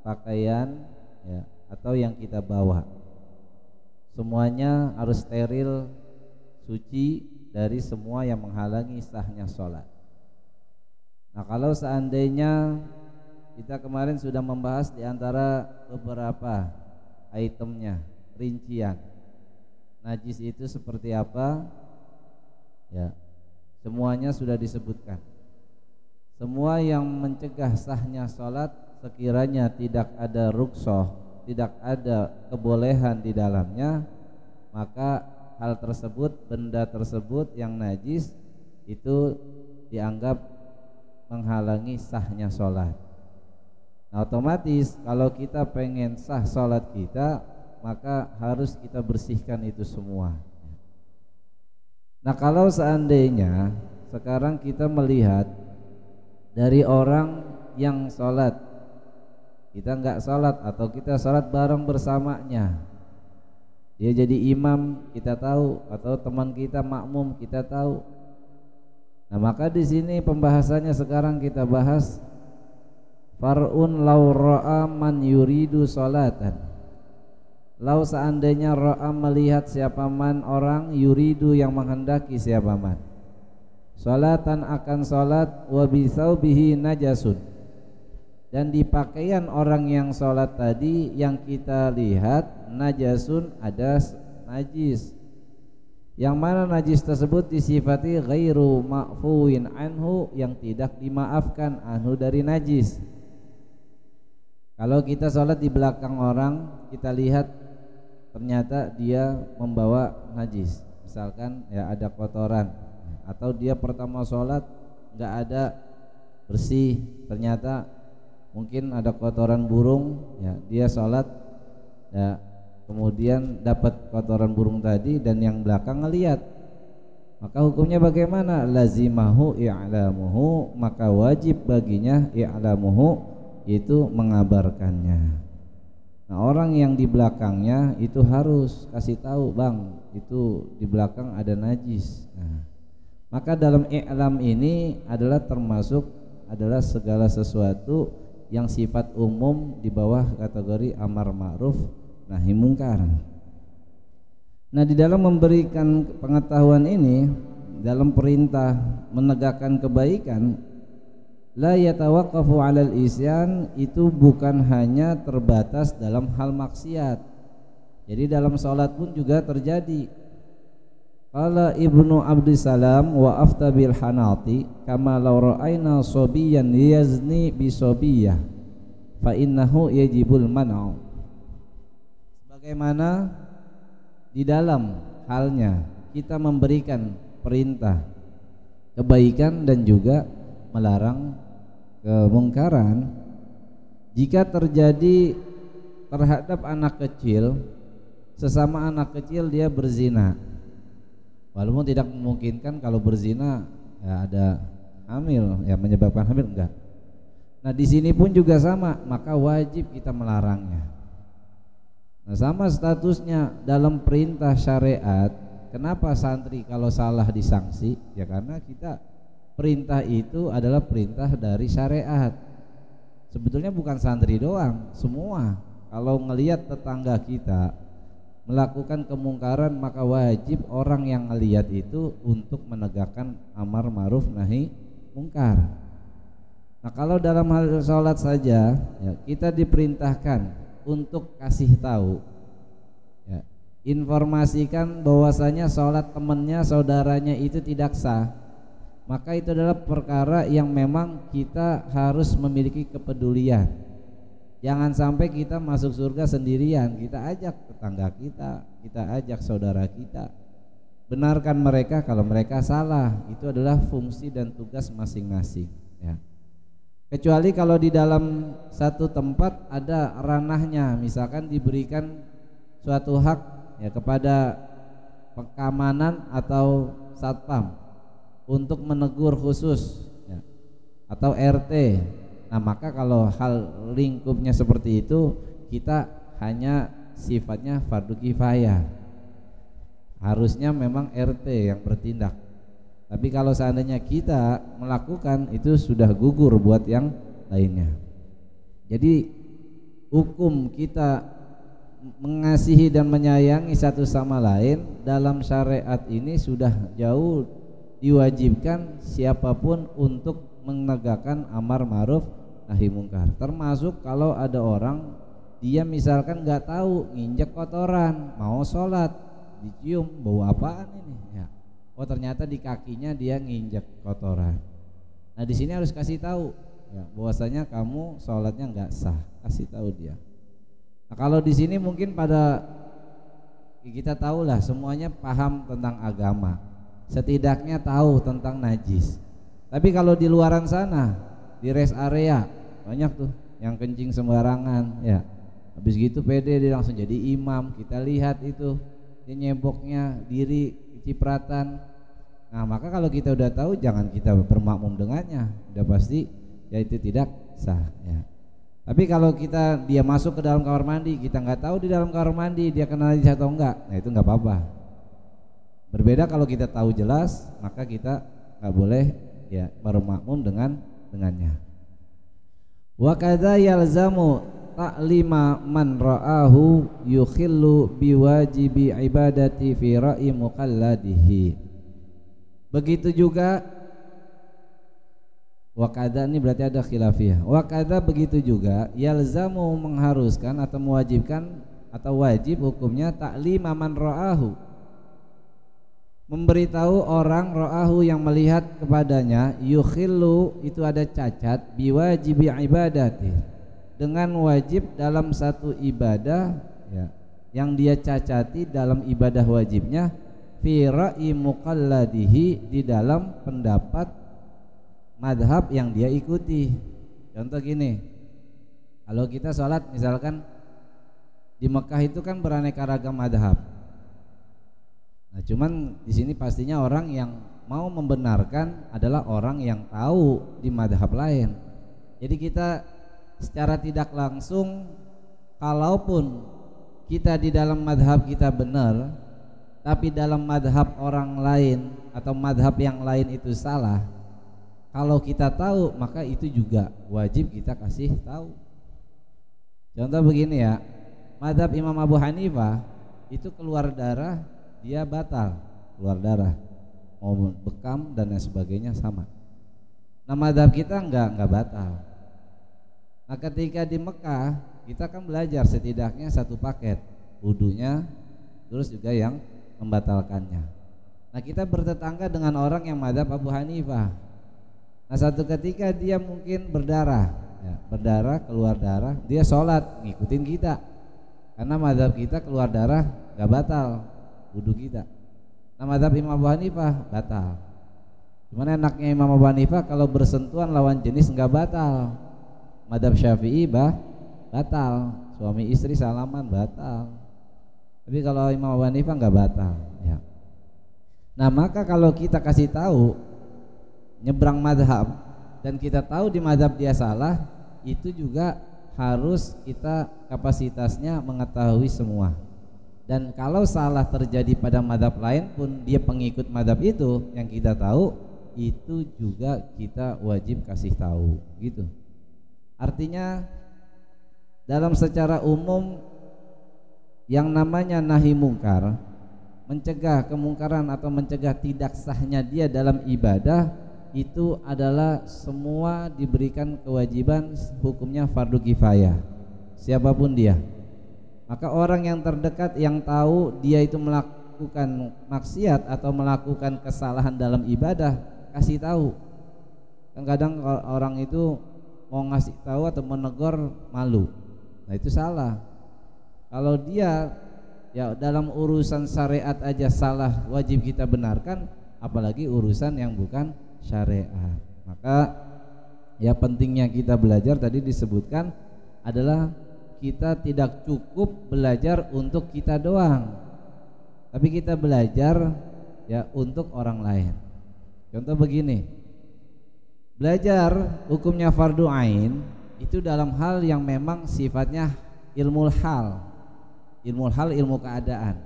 pakaian ya, atau yang kita bawa. Semuanya harus steril, suci dari semua yang menghalangi sahnya sholat. Nah, kalau seandainya kita kemarin sudah membahas di antara beberapa itemnya, rincian najis itu seperti apa, ya, semuanya sudah disebutkan. Semua yang mencegah sahnya sholat sekiranya tidak ada rukhsah, tidak ada kebolehan di dalamnya, maka hal tersebut, benda tersebut yang najis itu dianggap menghalangi sahnya sholat. Nah, otomatis kalau kita pengen sah sholat kita, maka harus kita bersihkan itu semua. Nah, kalau seandainya sekarang kita melihat dari orang yang sholat, kita enggak sholat atau kita sholat bareng bersamanya, dia jadi imam kita tahu, atau teman kita makmum kita tahu. Nah, maka di sini pembahasannya sekarang kita bahas far'un law ra'a man yuridu sholatan. Lau seandainya ra'a melihat siapa man orang, yuridu yang menghendaki siapa man, sholatan akan sholat, wa bisaubihi najasun, dan di pakaian orang yang sholat tadi yang kita lihat najasun, ada najis, yang mana najis tersebut disifati ghairu ma'fuwin anhu, yang tidak dimaafkan anhu dari najis. Kalau kita sholat di belakang orang, kita lihat ternyata dia membawa najis, misalkan ya ada kotoran, atau dia pertama sholat nggak ada bersih, ternyata mungkin ada kotoran burung, ya dia sholat ya, kemudian dapat kotoran burung tadi dan yang belakang ngelihat, maka hukumnya bagaimana? Lazimahu i'lamuhu, maka wajib baginya i'lamuhu, itu mengabarkannya. Nah, orang yang di belakangnya itu harus kasih tahu, bang, itu di belakang ada najis. Nah, maka dalam i'lam ini adalah termasuk adalah segala sesuatu yang sifat umum di bawah kategori amar ma'ruf nahi mungkar. Nah, di dalam memberikan pengetahuan ini, dalam perintah menegakkan kebaikan, la yatawaqqafu 'alal isyan, itu bukan hanya terbatas dalam hal maksiat. Jadi dalam salat pun juga terjadi. Qala Ibnu Abdissalam wa afta bil hanati kama law ra'ayna sabiyan yazni bi sabiyah fa innahu yajibul man'u. Sebagaimana di dalam halnya kita memberikan perintah kebaikan dan juga melarang kemungkaran, jika terjadi terhadap anak kecil, sesama anak kecil dia berzina, walaupun tidak memungkinkan kalau berzina ya ada hamil, ya menyebabkan hamil, enggak. Nah, di sini pun juga sama, maka wajib kita melarangnya. Nah, sama statusnya dalam perintah syariat. Kenapa santri kalau salah disanksi? Ya karena kita perintah itu adalah perintah dari syariat. Sebetulnya bukan santri doang, semua. Kalau ngelihat tetangga kita melakukan kemungkaran, maka wajib orang yang ngelihat itu untuk menegakkan amar ma'ruf nahi mungkar. Nah, kalau dalam hal sholat saja ya, kita diperintahkan untuk kasih tahu ya, informasikan bahwasanya sholat temannya, saudaranya itu tidak sah, maka itu adalah perkara yang memang kita harus memiliki kepedulian. Jangan sampai kita masuk surga sendirian, kita ajak tetangga kita ajak saudara kita, benarkan mereka kalau mereka salah. Itu adalah fungsi dan tugas masing-masing ya. Kecuali kalau di dalam satu tempat ada ranahnya, misalkan diberikan suatu hak ya kepada keamanan atau satpam untuk menegur khusus ya, atau RT. Nah, maka kalau hal lingkupnya seperti itu, kita hanya sifatnya fardu kifayah. Harusnya memang RT yang bertindak. Tapi kalau seandainya kita melakukan, itu sudah gugur buat yang lainnya. Jadi hukum kita mengasihi dan menyayangi satu sama lain dalam syariat ini sudah jauh diwajibkan siapapun untuk menegakkan amar ma'ruf nahi mungkar. Termasuk kalau ada orang dia misalkan nggak tahu nginjek kotoran, mau sholat dicium bau apaan ini ya. Oh ternyata di kakinya dia nginjek kotoran. Nah di sini harus kasih tahu ya, bahwasanya kamu sholatnya nggak sah, kasih tahu dia. Nah, kalau di sini mungkin pada kita tahulah semuanya paham tentang agama, setidaknya tahu tentang najis. Tapi kalau di luaran sana, di rest area banyak tuh yang kencing sembarangan, ya. Habis gitu pede dia langsung jadi imam. Kita lihat itu dia nyeboknya diri cipratan. Nah maka kalau kita udah tahu jangan kita bermakmum dengannya, udah pasti ya itu tidak sah, ya. Tapi kalau dia masuk ke dalam kamar mandi, kita nggak tahu di dalam kamar mandi dia kena najis atau enggak, nah itu nggak apa-apa. Berbeda kalau kita tahu jelas, maka kita nggak boleh ya bermakmum dengannya. Wa kadza yalzamu ta'lima man ra'ahu yukhillu biwajibi ibadati fi ra'i muqalladihi. Begitu juga wakada ini berarti ada khilafiyah. Wakada begitu juga yalzamu mengharuskan atau mewajibkan atau wajib hukumnya ta'lima man ra'ahu, memberitahu orang ra'ahu yang melihat kepadanya yukhillu itu ada cacat biwajibi ibadati, dengan wajib dalam satu ibadah ya, yang dia cacati dalam ibadah wajibnya fi ra'i muqalladihi, di dalam pendapat madhab yang dia ikuti. Contoh gini, kalau kita sholat misalkan di Mekah itu kan beraneka ragam madhab. Nah cuman di sini pastinya orang yang mau membenarkan adalah orang yang tahu di madhab lain. Jadi kita secara tidak langsung, kalaupun kita di dalam madhab kita benar, tapi dalam madhab orang lain atau madhab yang lain itu salah, kalau kita tahu maka itu juga wajib kita kasih tahu. Contoh begini ya, madhab Imam Abu Hanifah itu keluar darah dia batal, keluar darah mau bekam dan lain sebagainya sama. Nah madhab kita enggak batal. Nah ketika di Mekah kita kan belajar setidaknya satu paket, wudunya terus juga yang membatalkannya. Nah kita bertetangga dengan orang yang madhab Abu Hanifah. Nah satu ketika dia mungkin berdarah ya, berdarah keluar darah, dia sholat ngikutin kita karena madhab kita keluar darah gak batal wudu kita. Nah madhab Imam Abu Hanifah batal. Cuman enaknya Imam Abu Hanifah kalau bersentuhan lawan jenis gak batal. Madhab Syafi'i batal, suami istri salaman batal. Tapi kalau Imam Abu Hanifah gak batal ya. Nah maka kalau kita kasih tahu nyebrang madhab dan kita tahu di madhab dia salah, itu juga harus kita kapasitasnya mengetahui semua. Dan kalau salah terjadi pada madhab lain pun dia pengikut madhab itu yang kita tahu, itu juga kita wajib kasih tahu gitu. Artinya dalam secara umum yang namanya nahi mungkar, mencegah kemungkaran atau mencegah tidak sahnya dia dalam ibadah, itu adalah semua diberikan kewajiban hukumnya fardu kifayah siapapun dia. Maka orang yang terdekat yang tahu dia itu melakukan maksiat atau melakukan kesalahan dalam ibadah, kasih tahu. Kadang orang itu mau ngasih tahu atau menegur malu, nah itu salah. Kalau dia ya dalam urusan syariat aja salah wajib kita benarkan, apalagi urusan yang bukan syariat. Maka ya pentingnya kita belajar tadi disebutkan adalah kita tidak cukup belajar untuk kita doang, tapi kita belajar ya untuk orang lain. Contoh begini, belajar hukumnya fardu ain itu dalam hal yang memang sifatnya ilmu hal, ilmu keadaan.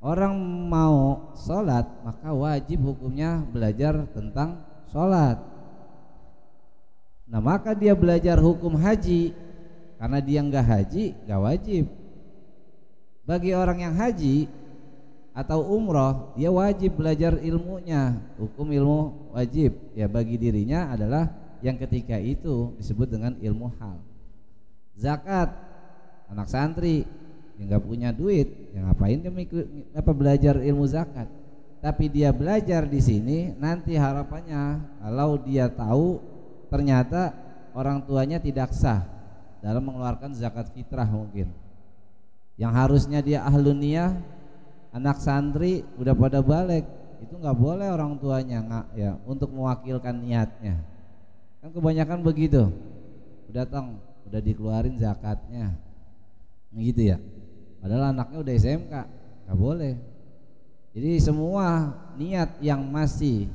Orang mau sholat maka wajib hukumnya belajar tentang sholat. Nah maka dia belajar hukum haji Karena dia nggak haji, nggak wajib. Bagi orang yang haji atau umroh, dia wajib belajar ilmunya. Hukum ilmu wajib ya bagi dirinya adalah yang ketika itu disebut dengan ilmu hal. Zakat, anak santri yang nggak punya duit, yang ngapain dia belajar ilmu zakat? Tapi dia belajar di sini, nanti harapannya kalau dia tahu ternyata orang tuanya tidak sah dalam mengeluarkan zakat fitrah mungkin. Yang harusnya dia ahlun niyah, anak santri udah pada balik, itu nggak boleh orang tuanya ya untuk mewakilkan niatnya. Kan kebanyakan begitu. Udah dikeluarin zakatnya. Gitu ya. Padahal anaknya udah SMK, nggak boleh. Jadi semua niat yang masih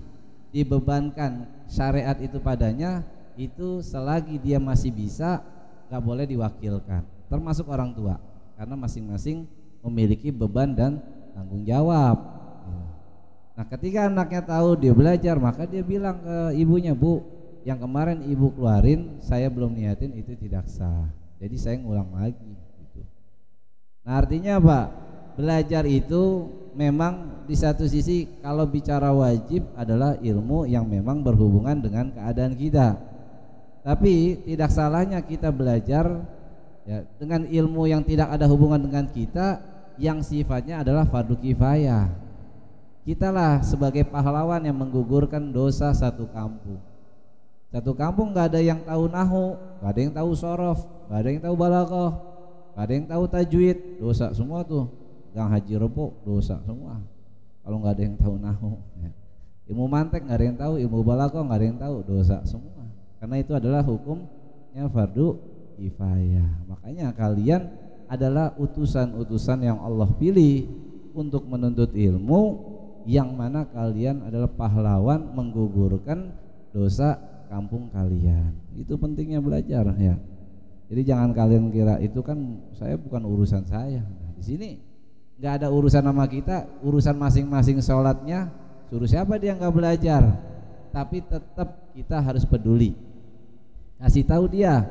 dibebankan syariat itu padanya, itu selagi dia masih bisa nggak boleh diwakilkan, termasuk orang tua, karena masing-masing memiliki beban dan tanggung jawab. Nah ketika anaknya tahu dia belajar, maka dia bilang ke ibunya, Bu, yang kemarin ibu keluarin saya belum niatin, itu tidak sah, jadi saya ngulang lagi gitu. Nah artinya apa? Belajar itu memang di satu sisi kalau bicara wajib adalah ilmu yang memang berhubungan dengan keadaan kita. Tapi tidak salahnya kita belajar ya, dengan ilmu yang tidak ada hubungan dengan kita, yang sifatnya adalah fardu kifayah. Kitalah sebagai pahlawan yang menggugurkan dosa satu kampung. Satu kampung nggak ada yang tahu nahu, nggak ada yang tahu sorof, nggak ada yang tahu balaghah, nggak ada yang tahu tajwid, dosa semua tuh. Yang haji rebo dosa semua kalau nggak ada yang tahu nahu ya. Ilmu mantek nggak ada yang tahu, ilmu balaghah nggak ada yang tahu, dosa semua. Karena itu adalah hukumnya fardu kifayah. Makanya kalian adalah utusan-utusan yang Allah pilih untuk menuntut ilmu, yang mana kalian adalah pahlawan menggugurkan dosa kampung kalian. Itu pentingnya belajar ya. Jadi jangan kalian kira itu kan saya bukan urusan saya. Nah, di sini nggak ada urusan sama kita, urusan masing-masing sholatnya. Suruh siapa dia nggak belajar, tapi tetap kita harus peduli. Kasih tahu dia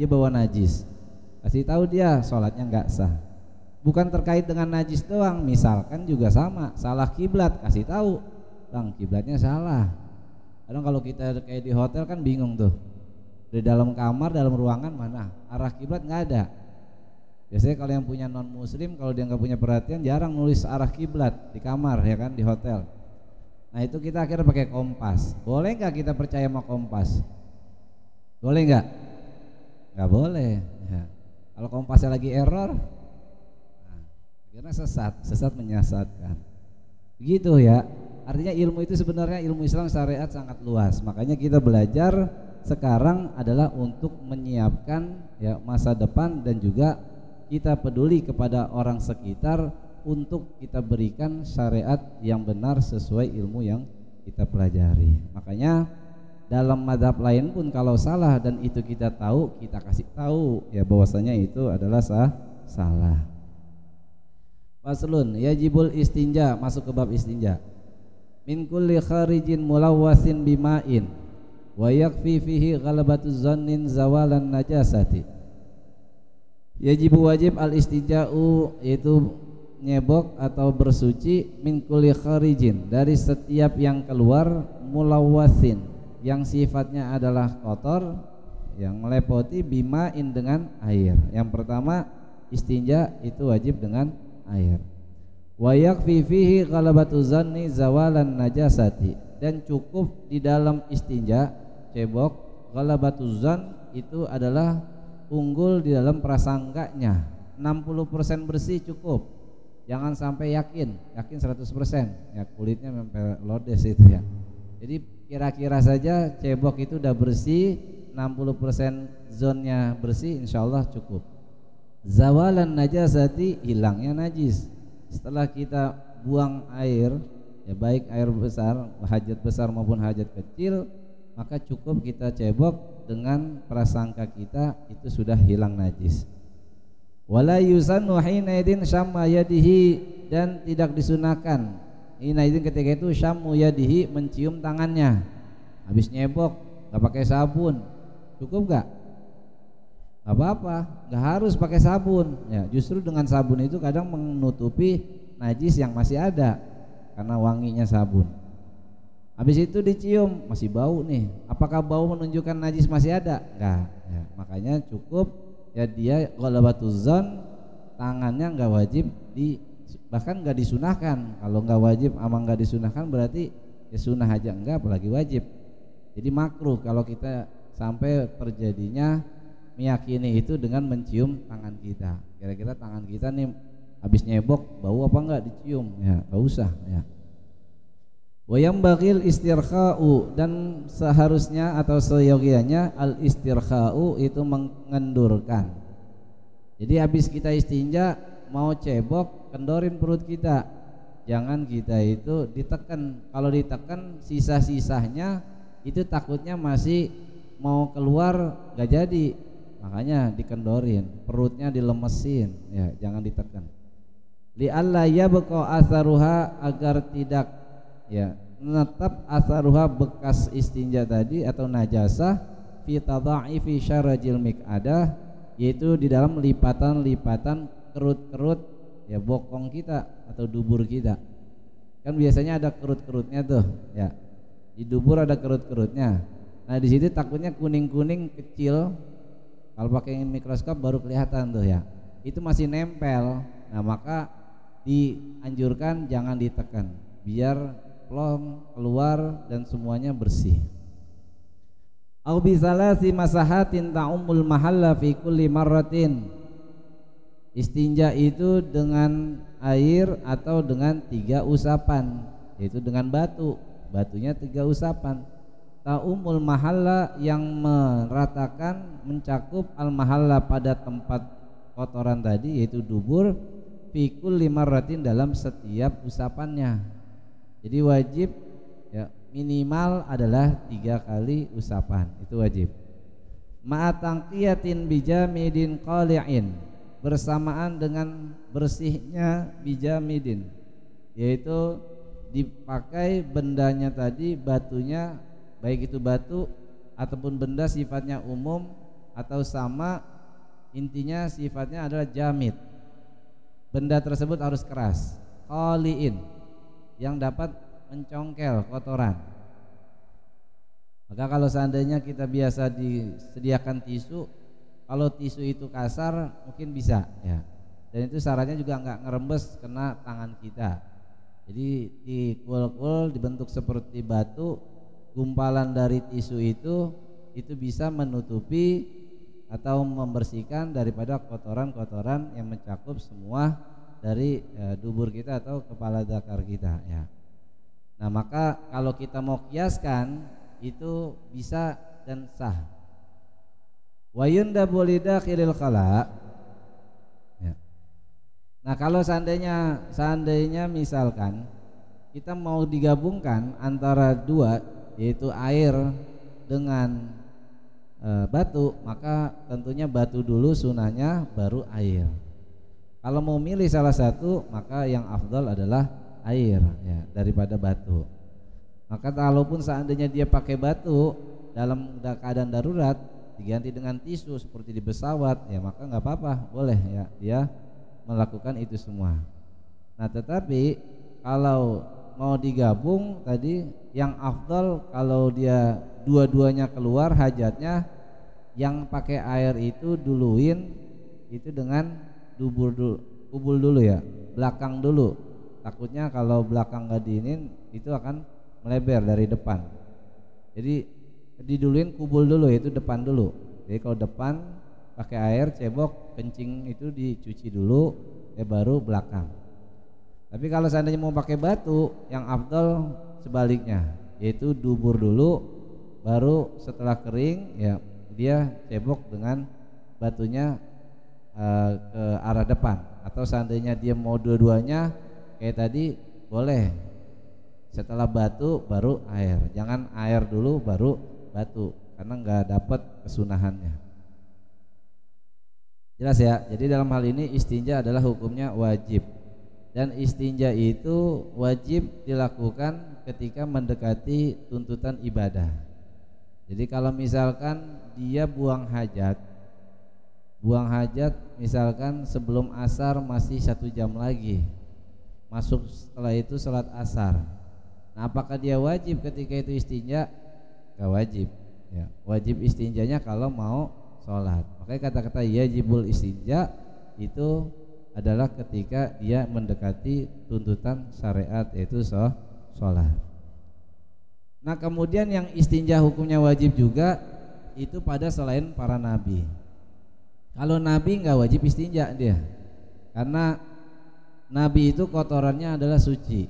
bawa najis, kasih tahu dia sholatnya nggak sah. Bukan terkait dengan najis doang, misalkan juga sama, salah kiblat, kasih tahu, bang kiblatnya salah. Kadang kalau kita kayak di hotel kan bingung tuh, di dalam kamar, dalam ruangan mana arah kiblat nggak ada. Biasanya kalau yang punya non muslim, kalau dia nggak punya perhatian, jarang nulis arah kiblat di kamar ya kan, di hotel. Nah itu kita akhirnya pakai kompas. Boleh nggak kita percaya sama kompas? Boleh nggak? Nggak boleh ya. Kalau kompasnya lagi error, nah, akhirnya sesat menyesatkan. Begitu ya. Artinya ilmu itu sebenarnya ilmu Islam syariat sangat luas. Makanya kita belajar sekarang adalah untuk menyiapkan ya masa depan, dan juga kita peduli kepada orang sekitar untuk kita berikan syariat yang benar sesuai ilmu yang kita pelajari. Makanya dalam mazhab lain pun kalau salah dan itu kita tahu, kita kasih tahu ya bahwasanya itu adalah salah. Faslun yajibul istinja, masuk ke bab istinja. Min kulli kharijin mulawwasin bima'in wa yakfi fihi ghalabatuz zannin zawalan najasati. Yajib wajib al-istinja'u, yaitu nyebok atau bersuci, min kulli kharijin, dari setiap yang keluar, mulawwasin, yang sifatnya adalah kotor, yang melepoti, bima'in, dengan air. Yang pertama istinja itu wajib dengan air. Wa yakfi fihi ghalabatu zanni zawalan najasati, dan cukup di dalam istinja cebok ghalabatu zan itu adalah unggul di dalam prasangkanya, 60% bersih cukup. Jangan sampai yakin 100% ya, kulitnya sampai lodes itu ya. Jadi kira-kira saja cebok itu udah bersih, 60% zonnya bersih, insyaallah cukup. Zawalan najasati, hilangnya najis. Setelah kita buang air ya, baik air besar, hajat besar maupun hajat kecil, maka cukup kita cebok dengan prasangka kita itu sudah hilang najis. Wala yusannu hina idin syamma yadihi, dan tidak disunahkan hina idin ketika itu syammu yadihi, mencium tangannya. Habis nyebok enggak pakai sabun, cukup enggak? nggak apa-apa, nggak harus pakai sabun. Ya, justru dengan sabun itu kadang menutupi najis yang masih ada karena wanginya sabun. Habis itu dicium, masih bau nih. Apakah bau menunjukkan najis masih ada? Enggak. Ya, makanya cukup ya dia ghalabatuz zon, tangannya nggak wajib bahkan nggak disunahkan. Kalau nggak wajib ama nggak disunahkan berarti ya sunah aja enggak, apalagi wajib. Jadi makruh kalau kita sampai terjadinya meyakini itu dengan mencium tangan kita. Kira-kira tangan kita nih habis nyebok bau apa enggak, dicium, ya enggak usah ya. Wa yambagil istirkha'u, dan seharusnya atau seyogianya al istirkha'u itu mengendurkan. Jadi habis kita istinja mau cebok, kendorin perut kita. Jangan kita itu ditekan. Kalau ditekan sisa-sisanya itu takutnya masih mau keluar enggak jadi. Makanya dikendorin, perutnya dilemesin, ya jangan ditekan. Li alla yabqa atharuha, agar tidak ya menetap atharuha bekas istinja tadi atau najasah fi tadha'ifi syarajil miqadah, yaitu di dalam lipatan-lipatan kerut-kerut ya bokong kita atau dubur kita. Kan biasanya ada kerut-kerutnya tuh, ya. Di dubur ada kerut-kerutnya. Nah, di situ takutnya kuning-kuning kecil. Kalau pakai mikroskop baru kelihatan tuh ya. Itu masih nempel. Nah, maka dianjurkan jangan ditekan, biar plong keluar dan semuanya bersih. Au bi salasi masahatin ta'umul mahalla fi kulli marratin. Istinja itu dengan air atau dengan 3 usapan, yaitu dengan batu. Batunya 3 usapan. Ta'umul mahalla, yang meratakan, mencakup al mahalla pada tempat kotoran tadi, yaitu dubur, fi kulli marratin, dalam setiap usapannya. Jadi wajib ya minimal adalah 3 kali usapan, itu wajib. Ma'atangqiyatin bijamidin qali'in, bersamaan dengan bersihnya bijamidin, yaitu dipakai bendanya tadi, batunya, baik itu batu ataupun benda sifatnya umum atau sama, intinya sifatnya adalah jamid. Benda tersebut harus keras, qali'in, yang dapat mencongkel kotoran. Maka kalau seandainya kita biasa disediakan tisu, kalau tisu itu kasar mungkin bisa ya. Dan itu syaratnya juga enggak ngerembes kena tangan kita. Jadi dikul-kul dibentuk seperti batu, gumpalan dari tisu itu bisa menutupi atau membersihkan daripada kotoran-kotoran yang mencakup semua dari dubur kita atau kepala zakar kita ya. Nah, maka kalau kita mau kiaskan itu bisa dan sah. Wa yundabu lidakhilil khala. Ya. Nah, kalau seandainya misalkan kita mau digabungkan antara 2, yaitu air dengan batu, maka tentunya batu dulu sunahnya, baru air. Kalau mau milih salah satu, maka yang afdal adalah air ya daripada batu. Maka kalaupun seandainya dia pakai batu dalam keadaan darurat, diganti dengan tisu seperti di pesawat ya, maka nggak apa-apa, boleh ya dia melakukan itu semua. Nah, tetapi kalau mau digabung tadi, yang afdal kalau dia dua-duanya keluar hajatnya, yang pakai air itu duluin itu dengan dubur dulu, kubul dulu ya, belakang dulu. Takutnya kalau belakang nggak diinin itu akan melebar dari depan. Jadi diduluin kubul dulu, itu depan dulu. Jadi kalau depan pakai air cebok, kencing itu dicuci dulu, baru belakang. Tapi kalau seandainya mau pakai batu, yang afdal sebaliknya, yaitu dubur dulu, baru setelah kering ya dia cebok dengan batunya ke arah depan. Atau seandainya dia mau dua-duanya kayak tadi, boleh setelah batu baru air, jangan air dulu baru batu, karena nggak dapat kesunahannya. Jelas ya. Jadi dalam hal ini istinja adalah hukumnya wajib, dan istinja itu wajib dilakukan ketika mendekati tuntutan ibadah. Jadi kalau misalkan dia buang hajat buang hajat misalkan sebelum asar masih 1 jam lagi, masuk setelah itu sholat asar. Nah, apakah dia wajib ketika itu istinja? Gak wajib ya. Wajib istinjanya kalau mau sholat. Makanya kata-kata yajibul istinja itu adalah ketika dia mendekati tuntutan syariat, yaitu sholat. Nah, kemudian yang istinja hukumnya wajib juga itu pada selain para nabi. Kalau nabi nggak wajib istinja dia, karena nabi itu kotorannya adalah suci.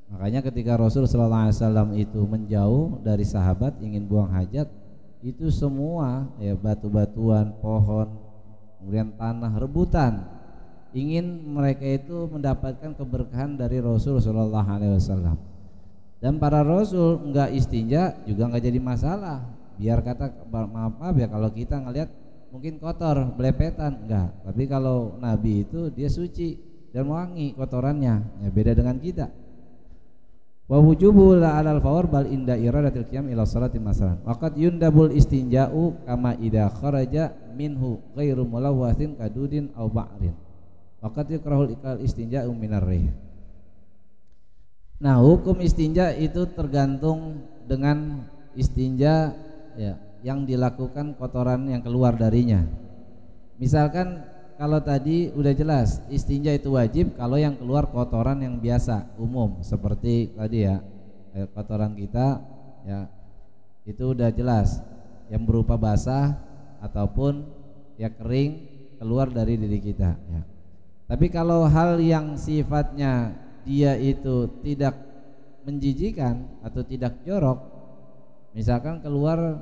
Makanya ketika Rasul SAW itu menjauh dari sahabat ingin buang hajat, itu semua ya batu-batuan, pohon, kemudian tanah rebutan, ingin mereka itu mendapatkan keberkahan dari Rasul SAW. Dan para Rasul nggak istinja juga nggak jadi masalah. Biar kata maaf ya kalau kita ngelihat mungkin kotor, belepetan, enggak. Tapi kalau Nabi itu dia suci dan wangi kotorannya, ya beda dengan kita. Wa wujubu la 'alal fawr bal inda iradatil qiyam ila sholati masalan. Waqad yundabul istinja'u kama idza kharaja minhu ghairu mulawwathin kadudin aw ba'rin. Waqad yukrahul ikal istinja'u minar rih. Nah, hukum istinja itu tergantung dengan istinja ya yang dilakukan kotoran yang keluar darinya. Misalkan kalau tadi udah jelas istinja itu wajib kalau yang keluar kotoran yang biasa umum seperti tadi ya kotoran kita ya itu udah jelas yang berupa basah ataupun ya kering keluar dari diri kita ya. Tapi kalau hal yang sifatnya dia itu tidak menjijikan atau tidak jorok, misalkan keluar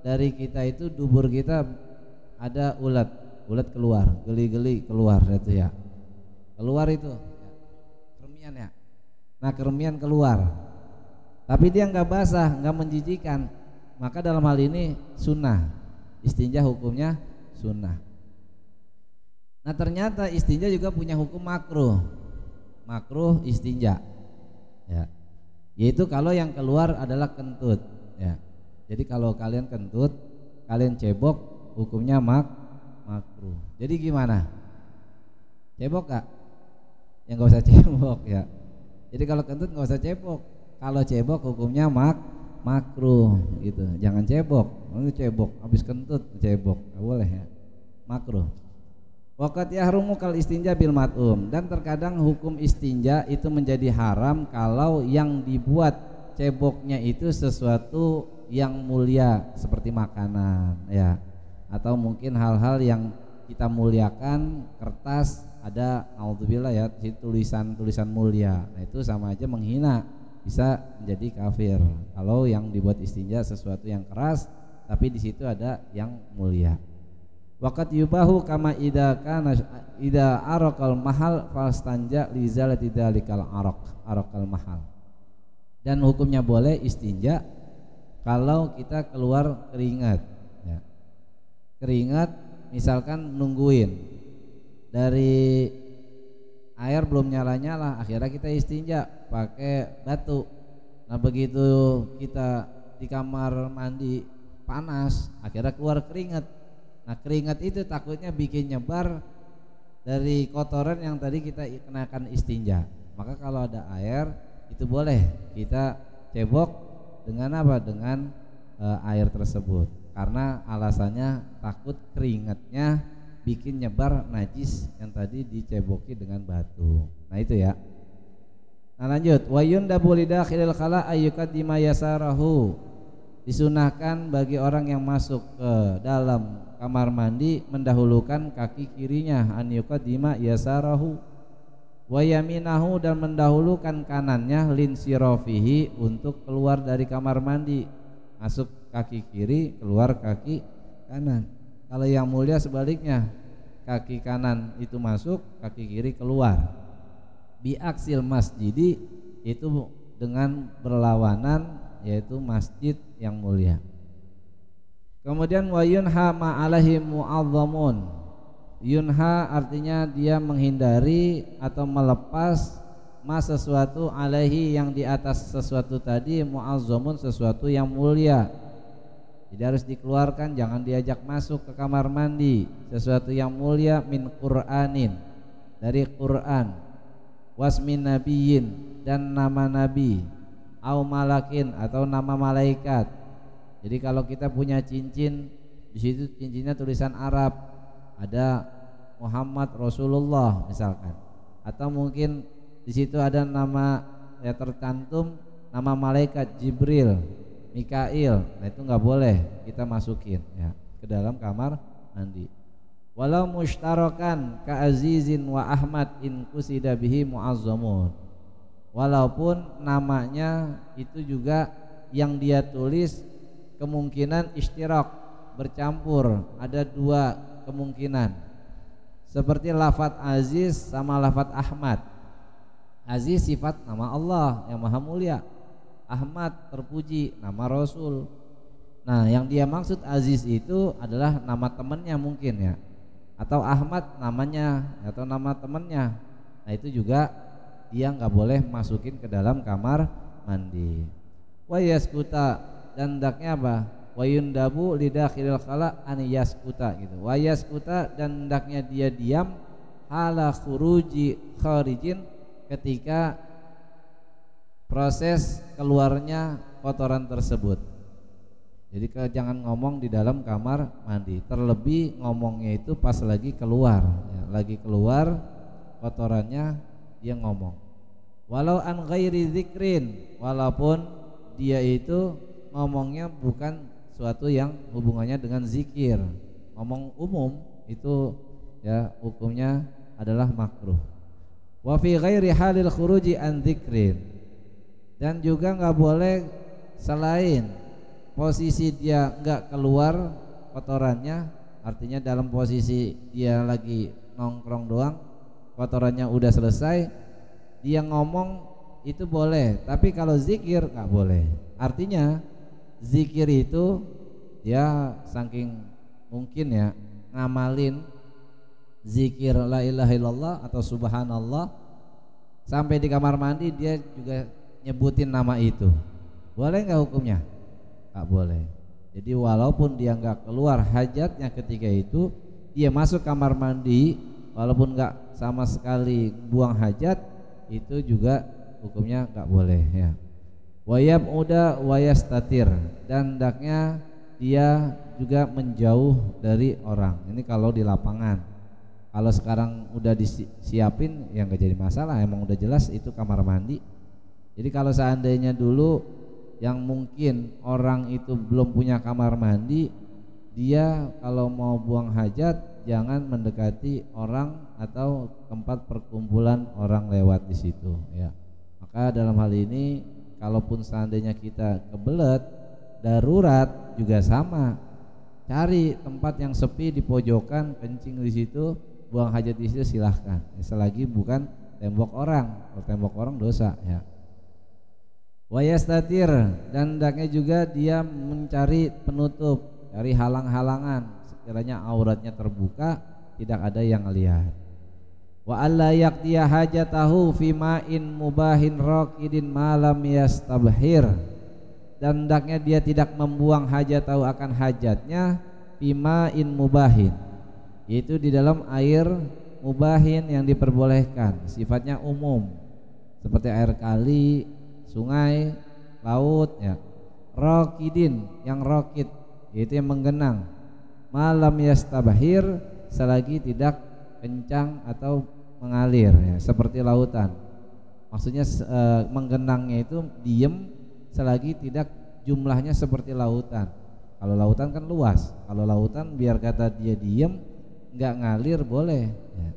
dari kita itu dubur kita ada ulat keluar, geli-geli keluar itu ya. Keluar itu ya, keremian ya. Nah, keremian keluar. Tapi dia enggak basah, enggak menjijikan. Maka dalam hal ini sunnah. Istinja hukumnya sunnah. Nah, ternyata istinja juga punya hukum makruh. Makruh istinja. Ya. Yaitu kalau yang keluar adalah kentut, ya. Jadi kalau kalian kentut, kalian cebok, hukumnya makruh. Jadi gimana? Cebok gak? Ya nggak usah cebok ya. Jadi kalau kentut nggak usah cebok. Kalau cebok hukumnya makruh gitu. Jangan cebok. Kalau cebok habis kentut cebok, nggak boleh ya. Makruh. Waqat yahrumu kal istinja bil mat'um, dan terkadang hukum istinja itu menjadi haram kalau yang dibuat ceboknya itu sesuatu yang mulia seperti makanan ya, atau mungkin hal-hal yang kita muliakan, kertas ada naudzubillah ya tulisan mulia. Nah, itu sama aja menghina, bisa menjadi kafir kalau yang dibuat istinja sesuatu yang keras tapi di situ ada yang mulia. Waqat yubahu kama ida araqal mahal fastanja li zalati dalikal araqal mahal. Dan hukumnya boleh istinja kalau kita keluar keringat ya. Keringat misalkan nungguin dari air belum nyala-nyala, akhirnya kita istinja pakai batu. Nah, begitu kita di kamar mandi panas, akhirnya keluar keringat. Nah, keringat itu takutnya bikin nyebar dari kotoran yang tadi kita kenakan istinja. Maka kalau ada air itu boleh kita cebok dengan apa? Dengan air tersebut. Karena alasannya takut keringatnya bikin nyebar najis yang tadi diceboki dengan batu. Nah, itu ya. Nah, lanjut. Wa yundabu lidakhilil khala ayyuqaddima yasarahu. Disunahkan bagi orang yang masuk ke dalam kamar mandi mendahulukan kaki kirinya, an yuqaddima yasarahu wa yaminahu, dan mendahulukan kanannya lin sirafihi, untuk keluar dari kamar mandi. Masuk kaki kiri, keluar kaki kanan. Kalau yang mulia sebaliknya, kaki kanan itu masuk, kaki kiri keluar. Bi aksil masjidi, itu dengan berlawanan, yaitu masjid yang mulia. Kemudian wa yunha ma'alahi mu'azzamun. Yunha artinya dia menghindari atau melepas sesuatu alaihi yang di atas sesuatu tadi, mu'azzamun sesuatu yang mulia. Jadi harus dikeluarkan, jangan diajak masuk ke kamar mandi. Sesuatu yang mulia min Qur'anin, dari Quran, wasmin nabiyyin, dan nama nabi, au malakin, atau nama malaikat. Jadi kalau kita punya cincin, di situ cincinnya tulisan Arab, ada Muhammad Rasulullah misalkan, atau mungkin di situ ada nama ya tercantum nama malaikat Jibril, Mikail, nah itu nggak boleh kita masukin ya ke dalam kamar mandi. Walau mushtarakan ka Azizin wa Ahmad in kusida bihi muazzamun, walaupun namanya itu juga yang dia tulis kemungkinan istirak, bercampur, ada dua kemungkinan, seperti lafadz Aziz sama lafadz Ahmad. Aziz sifat nama Allah yang maha mulia, Ahmad terpuji nama Rasul. Nah yang dia maksud Aziz itu adalah nama temannya mungkin ya, atau Ahmad namanya atau nama temannya. Nah itu juga dia nggak boleh masukin ke dalam kamar mandi. Wa yaskuta, dan hendaknya apa? Wa yundabu lidakhilil khala an yaskuta gitu. Wa yaskuta, dan hendaknya dia diam hala khuruji kharijin, ketika proses keluarnya kotoran tersebut. Jadi jangan ngomong di dalam kamar mandi, terlebih ngomongnya itu pas lagi keluar ya, lagi keluar kotorannya dia ngomong. Walau an ghairi zikrin, walaupun dia itu ngomongnya bukan suatu yang hubungannya dengan zikir, ngomong umum itu ya hukumnya adalah makruh. Wa fi ghairi halil khuruji an dzikrin, dan juga nggak boleh selain posisi dia nggak keluar kotorannya, artinya dalam posisi dia lagi nongkrong doang kotorannya udah selesai, dia ngomong itu boleh, tapi kalau zikir nggak boleh. Artinya zikir itu dia saking mungkin ya ngamalin zikir la ilaha illallah atau subhanallah, sampai di kamar mandi dia juga nyebutin nama itu, boleh nggak hukumnya? Nggak boleh. Jadi walaupun dia nggak keluar hajatnya ketika itu, dia masuk kamar mandi walaupun nggak sama sekali buang hajat, itu juga hukumnya nggak boleh ya. Wayab uda wayastatir, dan hendaknya dia juga menjauh dari orang. Ini kalau di lapangan. Kalau sekarang udah disiapin ya nggak jadi masalah, emang udah jelas itu kamar mandi. Jadi kalau seandainya dulu yang mungkin orang itu belum punya kamar mandi, dia kalau mau buang hajat jangan mendekati orang atau tempat perkumpulan orang lewat di situ ya. Maka dalam hal ini kalaupun seandainya kita kebelet darurat juga sama, cari tempat yang sepi di pojokan, kencing di situ, buang hajat di situ silahkan, selagi bukan tembok orang. Kalau tembok orang dosa ya. Wa yastatir, dan hendaknya juga dia mencari penutup, cari halang-halangan sekiranya auratnya terbuka, tidak ada yang melihat. Wa alla yaqtiya hajatahu fi ma'in mubahin raqidin malam yastabhir, dan hendaknya dia tidak membuang hajatahu akan hajatnya fi ma'in mubahin, yaitu di dalam air mubahin yang diperbolehkan, sifatnya umum seperti air kali, sungai, laut ya. Raqidin, yang raqid yaitu yang menggenang, malam yastabhir, selagi tidak kencang atau mengalir ya, seperti lautan. Maksudnya menggenangnya itu diem selagi tidak jumlahnya seperti lautan. Kalau lautan kan luas, kalau lautan biar kata dia diem nggak ngalir boleh ya.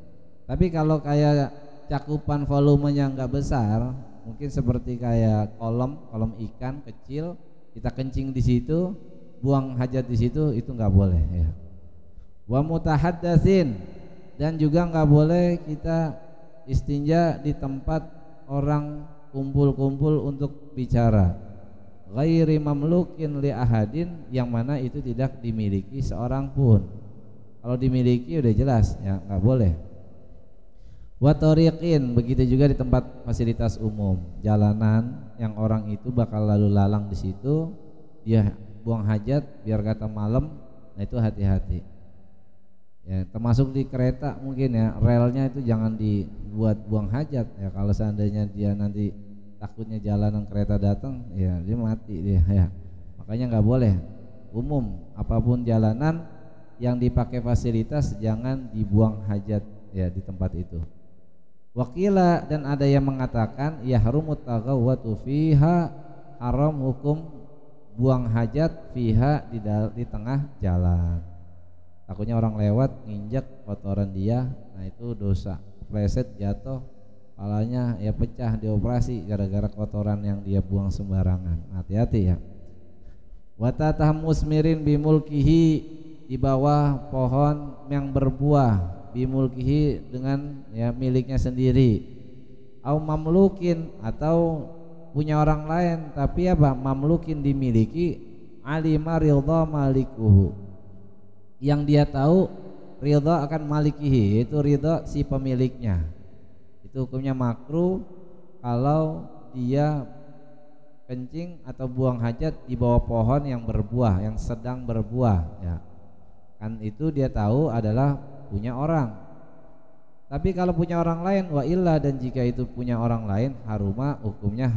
Tapi kalau kayak cakupan volumenya nggak besar, mungkin seperti kayak kolam ikan kecil, kita kencing di situ, buang hajat di situ, itu nggak boleh ya. Wa mutahaddatsin, dan juga nggak boleh kita istinja di tempat orang kumpul-kumpul untuk bicara. Ghairi mamlukin li ahadin, yang mana itu tidak dimiliki seorang pun. Kalau dimiliki udah jelas ya nggak boleh. Wa tariqin, begitu juga di tempat fasilitas umum, jalanan yang orang itu bakal lalu lalang di situ, dia buang hajat biar kata malam, nah itu hati-hati. Ya, termasuk di kereta mungkin ya, relnya itu jangan dibuat buang hajat ya. Kalau seandainya dia nanti takutnya jalanan kereta datang, ya dia mati dia ya. Makanya nggak boleh umum apapun jalanan yang dipakai fasilitas jangan dibuang hajat ya di tempat itu. Wakila, dan ada yang mengatakan ya harumut taghawwatu fiha, haram hukum buang hajat fiha di tengah jalan. Takutnya orang lewat nginjak kotoran dia, nah itu dosa. Pleset jatuh, kepalanya ya pecah, dioperasi gara-gara kotoran yang dia buang sembarangan. Hati-hati ya. Watatah musmirin bimulkihi, di bawah pohon yang berbuah, bimulkihi dengan ya miliknya sendiri. Au mamlukin, atau punya orang lain tapi apa? Mamlukin dimiliki, alima ridha malikuhu, yang dia tahu ridha akan malikihi, itu ridha si pemiliknya. Itu hukumnya makruh kalau dia kencing atau buang hajat di bawah pohon yang berbuah, yang sedang berbuah ya. Kan itu dia tahu adalah punya orang. Tapi kalau punya orang lain, wa illa, dan jika itu punya orang lain, haruma, hukumnya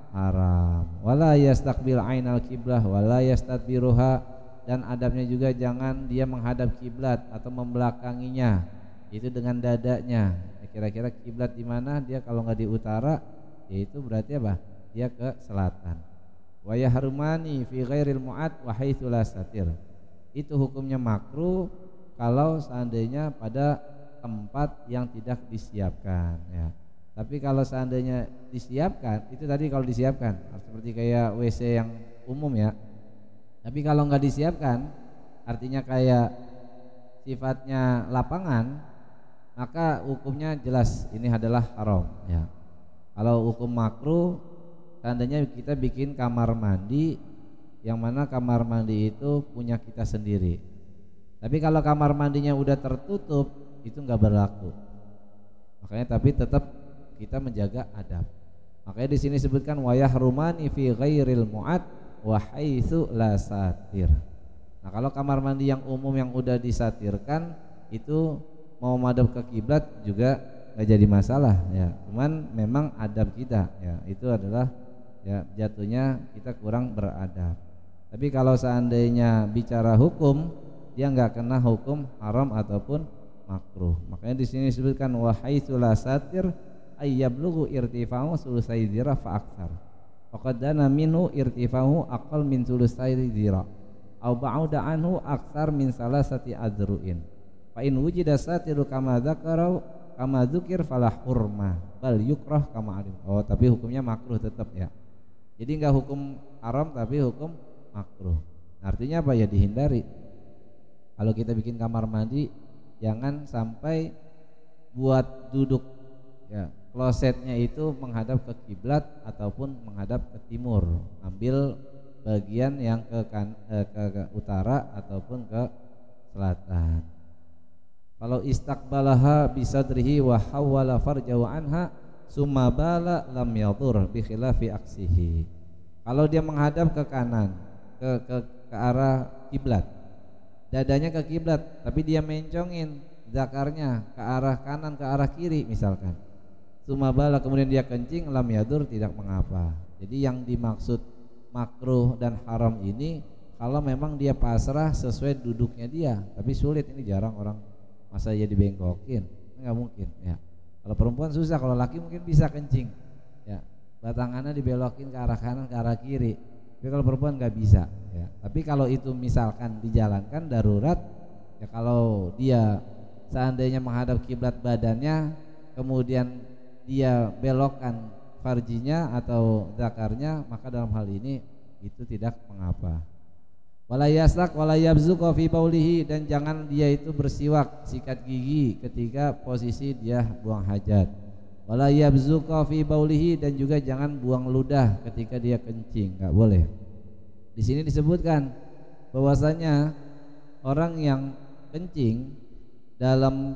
haram. Wala yastaqbil ainal qiblah wala yastadbiruha, dan adabnya juga jangan dia menghadap kiblat atau membelakanginya, itu dengan dadanya. Kira-kira kiblat di mana? Dia kalau nggak di utara, yaitu berarti apa? Dia ke selatan. Wa yahrumani fi ghairil mu'ad wa haitsu la satir. Itu hukumnya makruh kalau seandainya pada tempat yang tidak disiapkan ya. Tapi kalau seandainya disiapkan, itu tadi kalau disiapkan seperti kayak WC yang umum ya. Tapi kalau nggak disiapkan, artinya kayak sifatnya lapangan, maka hukumnya jelas ini adalah haram ya. Kalau hukum makruh, seandainya kita bikin kamar mandi, yang mana kamar mandi itu punya kita sendiri. Tapi kalau kamar mandinya udah tertutup, itu nggak berlaku. Makanya tapi tetap kita menjaga adab. Makanya di sini disebutkan wa yahrumani fi ghairil mu'ad wa haitsu la satir. Nah, kalau kamar mandi yang umum yang udah disatirkan itu mau madhab ke kiblat juga nggak jadi masalah ya. Cuman memang adab kita ya, itu adalah ya jatuhnya kita kurang beradab. Tapi kalau seandainya bicara hukum, dia nggak kena hukum haram ataupun makruh. Makanya di sini disebutkan wa haitsu la satir ayyablughu irtifa'u sulusai dzira fa aktsar. Faqad dana minhu irtifa'u aqal min sulusai dzira aw ba'uda anhu aktsar min salasati adzru'in. Fa in wujida satiru kama dzakara kama dzukir fala hurmah bal yukrah kama alim. Oh, tapi hukumnya makruh tetap ya. Jadi enggak hukum haram tapi hukum makruh. Artinya apa ya, dihindari. Kalau kita bikin kamar mandi jangan sampai buat duduk ya, klosetnya itu menghadap ke kiblat ataupun menghadap ke timur. Ambil bagian yang ke utara ataupun ke selatan. Kalau istaqbalaha bisadrihi wa hawwala farjahu anha summa bala lam yadur bi khilafi aksihi. Kalau dia menghadap ke kanan, ke arah kiblat, dadanya ke kiblat, tapi dia mencongin zakarnya ke arah kanan, ke arah kiri misalkan, sumabala kemudian dia kencing, lam yadur, tidak mengapa. Jadi yang dimaksud makruh dan haram ini kalau memang dia pasrah sesuai duduknya dia. Tapi sulit, ini jarang orang masa ya dibengkokin, nggak mungkin ya. Kalau perempuan susah, kalau laki mungkin bisa kencing ya, batangannya dibelokin ke arah kanan, ke arah kiri. Tapi kalau perempuan nggak bisa ya. Tapi kalau itu misalkan dijalankan darurat ya, kalau dia seandainya menghadap kiblat badannya, kemudian dia belokkan farjinya atau zakarnya, maka dalam hal ini itu tidak mengapa. Wala yaslak wala yabzuqa fi baulihi, dan jangan dia itu bersiwak, sikat gigi ketika posisi dia buang hajat. Wala yabzuqa fi baulihi, dan juga jangan buang ludah ketika dia kencing, enggak boleh. Di sini disebutkan bahwasanya orang yang kencing dalam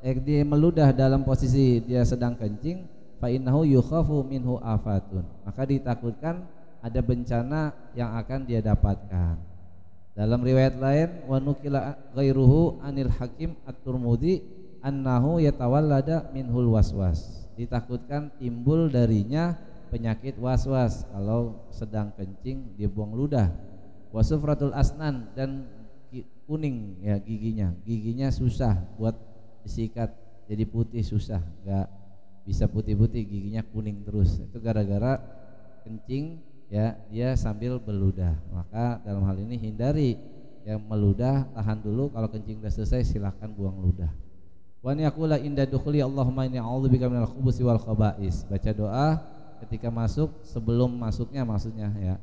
dia meludah dalam posisi dia sedang kencing, fa innahu yukhafu minhu afatun, maka ditakutkan ada bencana yang akan dia dapatkan. Dalam riwayat lain, wa nukila ghairuhu anil Hakim at-Tirmidzi annahu yatawallada minhul waswas. Ditakutkan timbul darinya penyakit waswas kalau sedang kencing dia buang ludah. Wasufratul asnan, dan kuning ya giginya susah buat disikat, jadi putih susah, enggak bisa putih-putih, giginya kuning terus. Itu gara-gara kencing ya dia sambil beludah. Maka dalam hal ini hindari yang meludah, tahan dulu, kalau kencing sudah selesai silahkan buang ludah. Wa yaqula inda dukhuli Allahumma inni a'udzubika minal khubuthi wal khaba'is. Baca doa ketika masuk, sebelum masuknya maksudnya ya.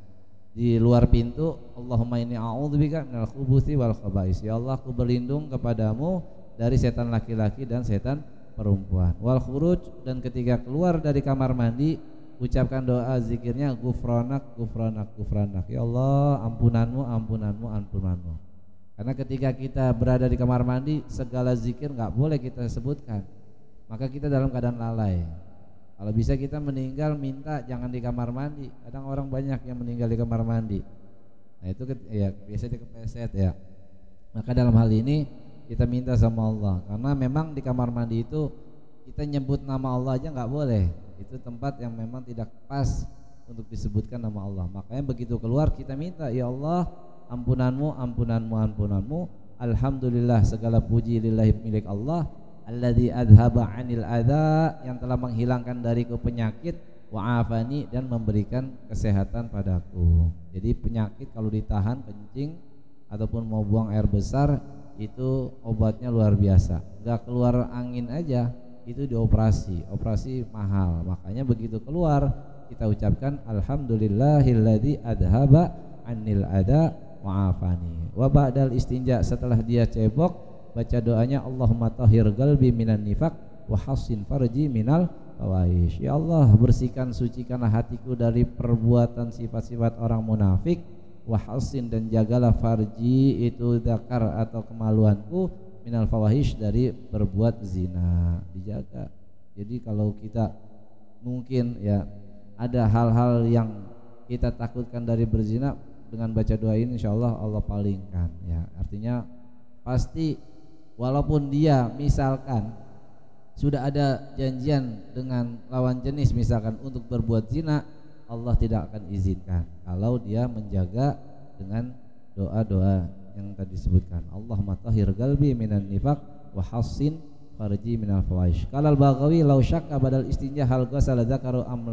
Di luar pintu, Allahumma inni a'udzubika minal khubuthi wal khaba'is. Ya Allah, aku berlindung kepadamu dari setan laki-laki dan setan perempuan. Wal khuruj, dan ketika keluar dari kamar mandi ucapkan doa zikirnya gufranak gufranak gufranak. Ya Allah, ampunanmu ampunanmu ampunanmu. Karena ketika kita berada di kamar mandi, segala zikir enggak boleh kita sebutkan. Maka kita dalam keadaan lalai. Kalau bisa kita meninggal minta jangan di kamar mandi. Kadang orang banyak yang meninggal di kamar mandi. Nah itu ya biasanya kepleset ya. Maka dalam hal ini kita minta sama Allah, karena memang di kamar mandi itu kita nyebut nama Allah aja enggak boleh. Itu tempat yang memang tidak pas untuk disebutkan nama Allah. Makanya begitu keluar kita minta, ya Allah, ampunanmu ampunanmu ampunanmu. Alhamdulillah, segala puji lillahi, milik Allah, alladzi adhaba 'anil adza, yang telah menghilangkan dariku penyakit, wa afani, dan memberikan kesehatan padaku. Jadi penyakit kalau ditahan kencing ataupun mau buang air besar itu obatnya luar biasa. Enggak keluar angin aja itu dioperasi, operasi mahal. Makanya begitu keluar kita ucapkan alhamdulillahilladzi adhaba 'anil adza wa afani. Wa ba'dal istinja, setelah dia cebok baca doanya Allahumma tahhir qalbi minan nifaq wa hassin farji minal fawahish. Ya Allah, bersihkan sucikanlah hatiku dari perbuatan sifat-sifat orang munafik, wa hassin, dan jagalah farji itu zakar atau kemaluanku, minal fawahish, dari berbuat zina, dijaga. Jadi kalau kita mungkin ya ada hal-hal yang kita takutkan dari berzina, dengan baca doa ini insyaallah Allah palingkan ya. Artinya pasti walaupun dia misalkan sudah ada janjian dengan lawan jenis misalkan untuk berbuat zina, Allah tidak akan izinkan kalau dia menjaga dengan doa-doa yang tadi disebutkan. Allahumma tahhir qalbi minan nifaq wa hassin farji minal fawahish. Qala al-Baghawi law syakka badal istinja hal ghasala dzakaru am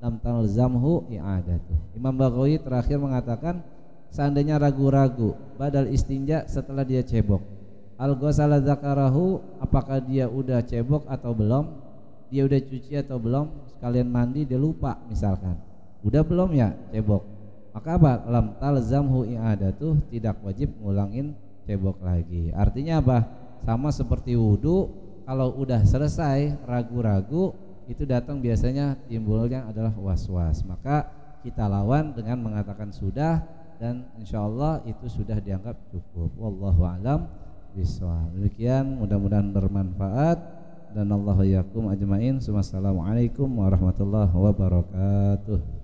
lam talzamhu i'adatu. Imam Baghawi terakhir mengatakan seandainya ragu-ragu badal istinja setelah dia cebok, al ghasala dzakarahu, apakah dia udah cebok atau belum, dia udah cuci atau belum, sekalian mandi dia lupa misalkan, udah belum ya cebok, maka apa? Lam talzamhu i'adatu, tidak wajib ngulangin cebok lagi. Artinya apa? Sama seperti wudu, kalau udah selesai ragu-ragu itu datang biasanya timbulnya adalah was-was, maka kita lawan dengan mengatakan sudah, dan insyaallah itu sudah dianggap cukup. Wallahu a'lam bishawab. Demikian, mudah-mudahan bermanfaat, dan Allah yakum ajmain. Assalamualaikum warahmatullahi wabarakatuh.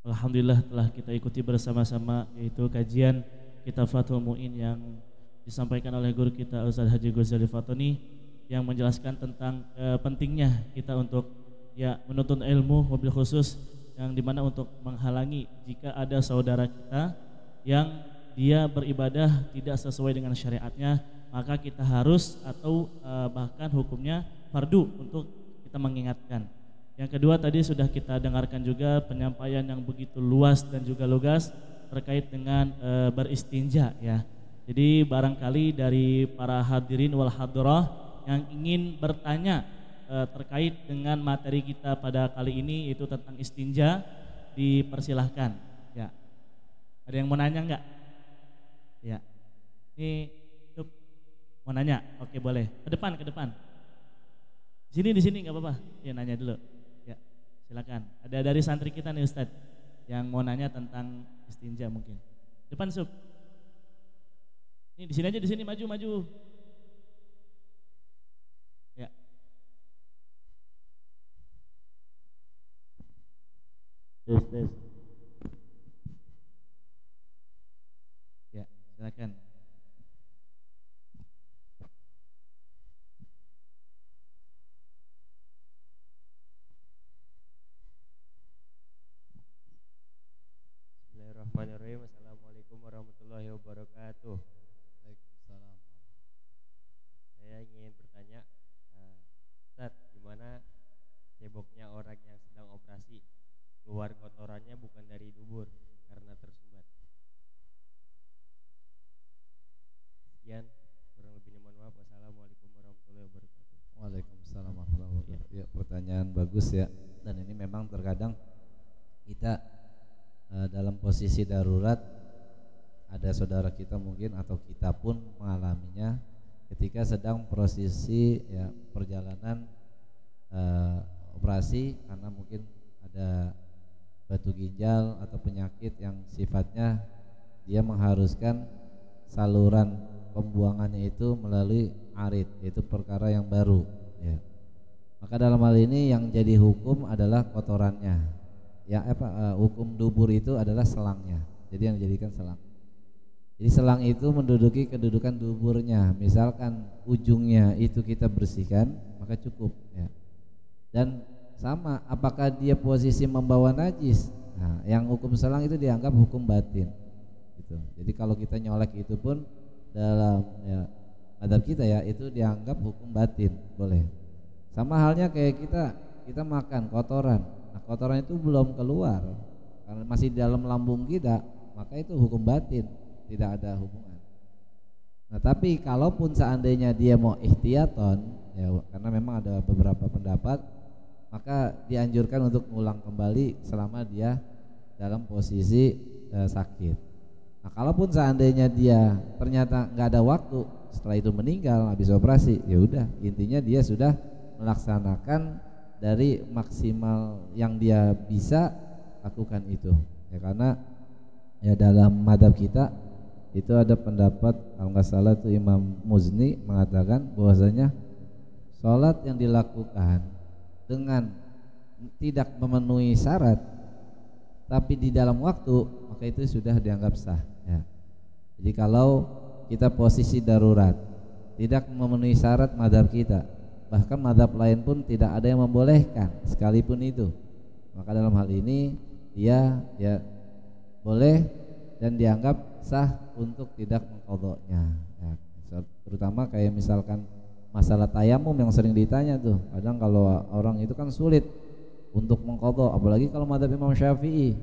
Alhamdulillah telah kita ikuti bersama-sama, yaitu kajian Kitab Fathul Mu'in yang disampaikan oleh guru kita Ustaz Haji Ghazali Fatoni, yang menjelaskan tentang pentingnya kita untuk ya menuntut ilmu, mobil khusus yang dimana untuk menghalangi jika ada saudara kita yang dia beribadah tidak sesuai dengan syariatnya, maka kita harus atau bahkan hukumnya fardu untuk kita mengingatkan. Yang kedua, tadi sudah kita dengarkan juga penyampaian yang begitu luas dan juga lugas terkait dengan beristinja ya. Jadi barangkali dari para hadirin wal hadirah yang ingin bertanya terkait dengan materi kita pada kali ini, yaitu tentang istinja, dipersilahkan ya. Ada yang mau nanya enggak? Ya. Ini mau nanya? Oke, boleh. Ke depan. Di sini enggak apa-apa. Ya, nanya dulu. silakan. Ada dari santri kita nih Ustadz yang mau nanya tentang istinja mungkin. Depan Sub. Ini di sini aja, di sini maju. Ya. Tes. Ya, silakan. Bismillahirrahmanirrahim. Assalamualaikum warahmatullahi wabarakatuh. Waalaikumsalam. Saya ingin bertanya, Ustaz, gimana ceboknya orang yang sedang operasi, keluar kotorannya bukan dari dubur karena tersumbat? Sekian, kurang lebihnya mohon maaf. Wassalamualaikum warahmatullahi wabarakatuh. Waalaikumsalam warahmatullahi wabarakatuh. Ya, pertanyaan bagus ya. Dan ini memang terkadang kita dalam posisi darurat, ada saudara kita mungkin atau kita pun mengalaminya ketika sedang prosesi ya perjalanan operasi karena mungkin ada batu ginjal atau penyakit yang sifatnya dia mengharuskan saluran pembuangannya itu melalui arit, yaitu perkara yang baru ya. Maka dalam hal ini yang jadi hukum adalah kotorannya. Ya hukum dubur itu adalah selangnya. Jadi yang dijadikan selang. Jadi selang itu menduduki kedudukan duburnya. Misalkan ujungnya itu kita bersihkan, maka cukup ya. Dan sama apakah dia posisi membawa najis. Nah, yang hukum selang itu dianggap hukum batin. Gitu. Jadi kalau kita nyolek itu pun dalam ya adab kita ya itu dianggap hukum batin, boleh. Sama halnya kayak kita makan kotoran. Nah, kotoran itu belum keluar karena masih di dalam lambung kita, maka itu hukum batin, tidak ada hubungan. Nah, tapi kalaupun seandainya dia mau ihtiyaton ya, karena memang ada beberapa pendapat, maka dianjurkan untuk mengulang kembali selama dia dalam posisi sakit. Nah, kalaupun seandainya dia ternyata nggak ada waktu, setelah itu meninggal habis operasi, ya udah, intinya dia sudah melaksanakan dari maksimal yang dia bisa lakukan itu ya, karena ya dalam madhab kita itu ada pendapat kalau nggak salah itu Imam Muzni mengatakan bahwasanya sholat yang dilakukan dengan tidak memenuhi syarat tapi di dalam waktu, maka itu sudah dianggap sah ya. Jadi kalau kita posisi darurat tidak memenuhi syarat madhab kita, bahkan madhab lain pun tidak ada yang membolehkan sekalipun itu, maka dalam hal ini dia ya boleh dan dianggap sah untuk tidak mengqadha'nya ya. Terutama kayak misalkan masalah tayamum yang sering ditanya tuh, kadang kalau orang itu kan sulit untuk mengqadha', apalagi kalau madhab Imam Syafi'i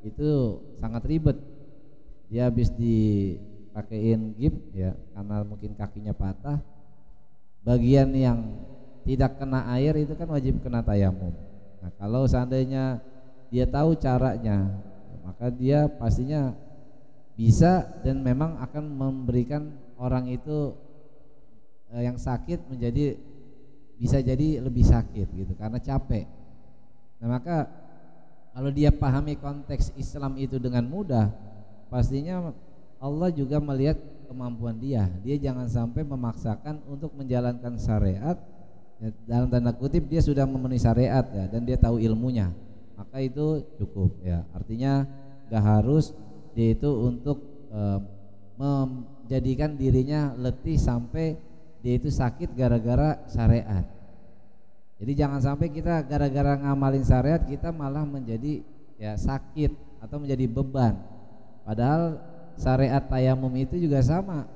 itu sangat ribet. Dia habis dipakein gip ya karena mungkin kakinya patah, bagian yang tidak kena air itu kan wajib kena tayamum. Nah, kalau seandainya dia tahu caranya, maka dia pastinya bisa dan memang akan memberikan orang itu yang sakit menjadi bisa jadi lebih sakit gitu karena capek. Nah, maka kalau dia pahami konteks Islam itu dengan mudah, pastinya Allah juga melihat kemampuan dia. Dia jangan sampai memaksakan untuk menjalankan syariat ya, dalam tanda kutip dia sudah memenuhi syariat ya, dan dia tahu ilmunya, maka itu cukup ya. Artinya gak harus dia itu untuk menjadikan dirinya letih sampai dia itu sakit gara-gara syariat. Jadi jangan sampai kita gara-gara ngamalin syariat kita malah menjadi ya sakit atau menjadi beban. Padahal syariat tayamum itu juga sama.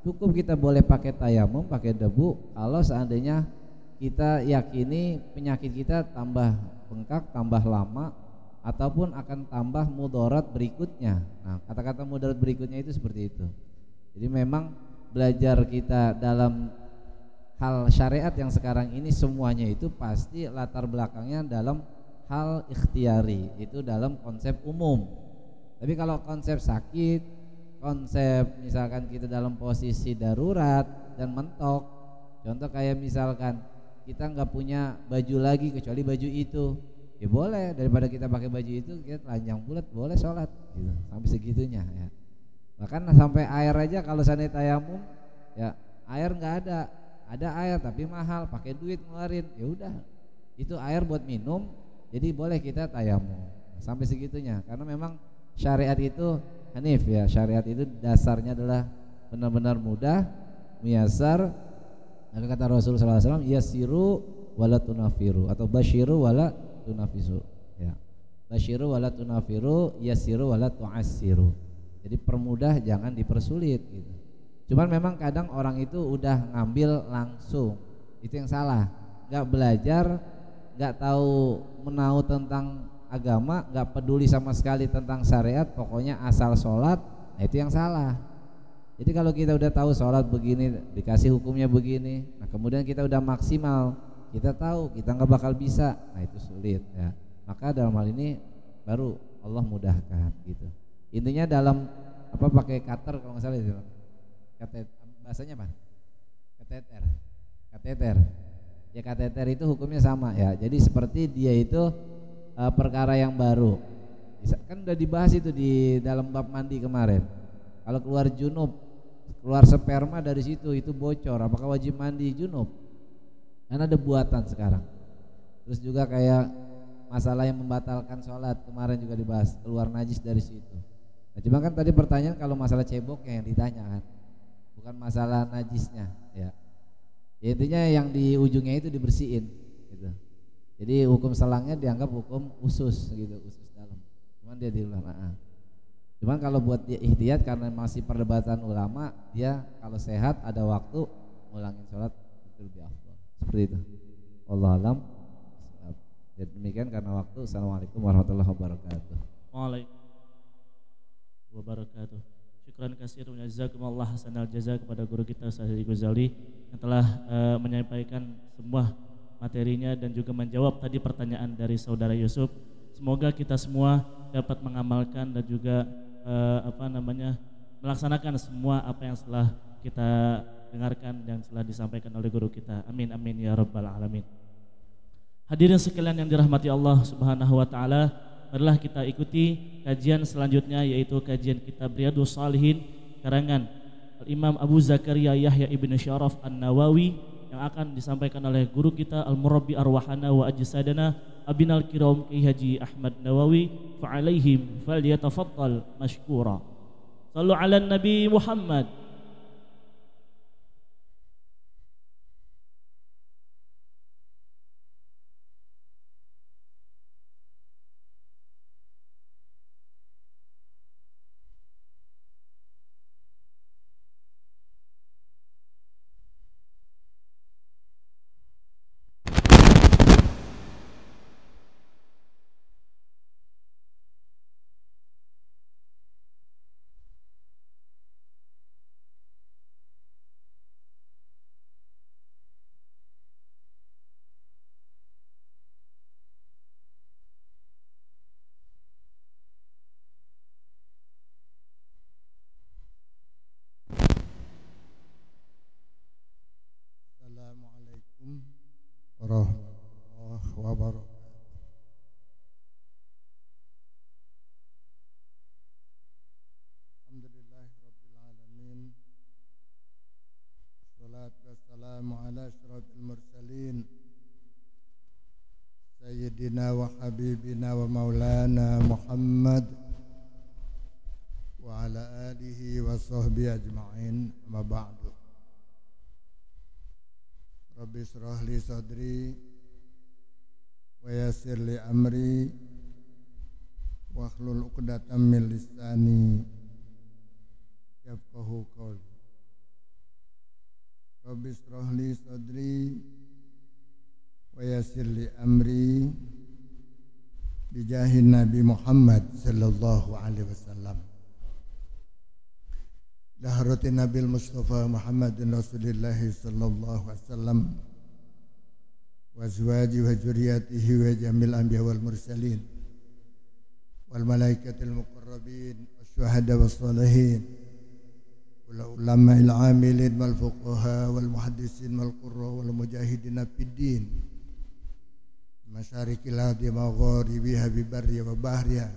Cukup kita boleh pakai tayamum, pakai debu kalau seandainya kita yakini penyakit kita tambah bengkak, tambah lama, ataupun akan tambah mudarat berikutnya. Nah, kata-kata mudarat berikutnya itu seperti itu. Jadi memang belajar kita dalam hal syariat yang sekarang ini semuanya itu pasti latar belakangnya dalam hal ikhtiari, itu dalam konsep umum. Tapi kalau konsep sakit, konsep misalkan kita dalam posisi darurat dan mentok, contoh kayak misalkan kita nggak punya baju lagi kecuali baju itu, ya boleh, daripada kita pakai baju itu kita telanjang bulat boleh sholat gitu, sampai segitunya ya. Bahkan sampai air aja kalau seandainya tayamum ya, air nggak ada air tapi mahal, pakai duit ngeluarin, ya udah itu air buat minum, jadi boleh kita tayamum sampai segitunya. Karena memang syariat itu hanif ya, syariat itu dasarnya adalah benar-benar mudah, muyasar. Maka kata Rasulullah SAW, yasiru wala tunafiru, atau basyiru wala tunafisu ya. Basyiru wala tunafiru, yasiru wala tu'assiru. Jadi permudah, jangan dipersulit gitu. Cuman memang kadang orang itu udah ngambil langsung, itu yang salah. Gak belajar, gak tahu menahu tentang agama, gak peduli sama sekali tentang syariat, pokoknya asal sholat, nah itu yang salah. Jadi kalau kita udah tahu sholat begini, dikasih hukumnya begini, nah kemudian kita udah maksimal, kita tahu kita nggak bakal bisa, nah itu sulit ya. Maka dalam hal ini baru Allah mudahkan gitu. Intinya dalam apa, pakai cutter kalau nggak salah itu, bahasanya apa? Kateter. Ya kateter itu hukumnya sama ya. Jadi seperti dia itu perkara yang baru. Kan udah dibahas itu di dalam bab mandi kemarin. Kalau keluar junub, keluar sperma dari situ itu bocor, apakah wajib mandi junub? Karena ada buatan sekarang. Terus juga kayak masalah yang membatalkan sholat kemarin juga dibahas, keluar najis dari situ. Nah, cuma kan tadi pertanyaan kalau masalah ceboknya yang ditanya kan, bukan masalah najisnya ya. Ya intinya yang di ujungnya itu dibersihin gitu. Jadi hukum selangnya dianggap hukum usus gitu, usus dalam. Cuman dia di luar. Cuman kalau buat dia ihtiyat karena masih perdebatan ulama, dia kalau sehat ada waktu ngulangin sholat itu lebih afdal. Seperti itu. Wallahu alam. Ya demikian karena waktu. Assalamualaikum warahmatullahi wabarakatuh. Waalaikumsalam wabarakatuh. Syukran katsir jazakumullah hasanal jaza kepada guru kita Ustaz Haji Ghazali yang telah menyampaikan semua materinya dan juga menjawab tadi pertanyaan dari saudara Yusuf. Semoga kita semua dapat mengamalkan dan juga melaksanakan semua apa yang telah kita dengarkan yang telah disampaikan oleh guru kita. Amin amin ya rabbal alamin. Hadirin sekalian yang dirahmati Allah Subhanahu wa taala, marilah kita ikuti kajian selanjutnya, yaitu kajian kitab Riyadhus Shalihin karangan Imam Abu Zakaria Yahya ibn Syaraf An-Nawawi yang akan disampaikan oleh guru kita Al-Murabbi Arwahana wa Ajsadana Abinal Kiram Kiai Haji Ahmad Nawawi, fa'alaihim falyatafaddal mashkura. Sallu ala Nabi Muhammad. warahmatullahi wabarakatuh. Alhamdulillahirabbil alamin. Wassalatu wassalamu ala asyrafil mursalin sayyidina wa habibina wa maulana Muhammad wa ala alihi wa sahbihi ajma'in. Amma ba'du. Rabbi shrah li sadri wa yassir li amri wa hlul 'uqdatam min lisani yafqahu qawli. Rabbi shrah li sadri wa yassir li amri bijahin Nabi Muhammad sallallahu alaihi wasallam. Lahrati Nabil Mustafa Muhammadin Rasulillahi sallallahu alaihi wasallam wa azwaji wa dzurriyyatihi wa jamil anbiya wal mursalin wal malaikatil muqarrabin wasyuhada was shalihin wal ulama'il amilin wal fuqaha wal muhaddisin wal qurra wal mujahidin fid din masyarikil ardi magharibiha bi barriha wa bahriha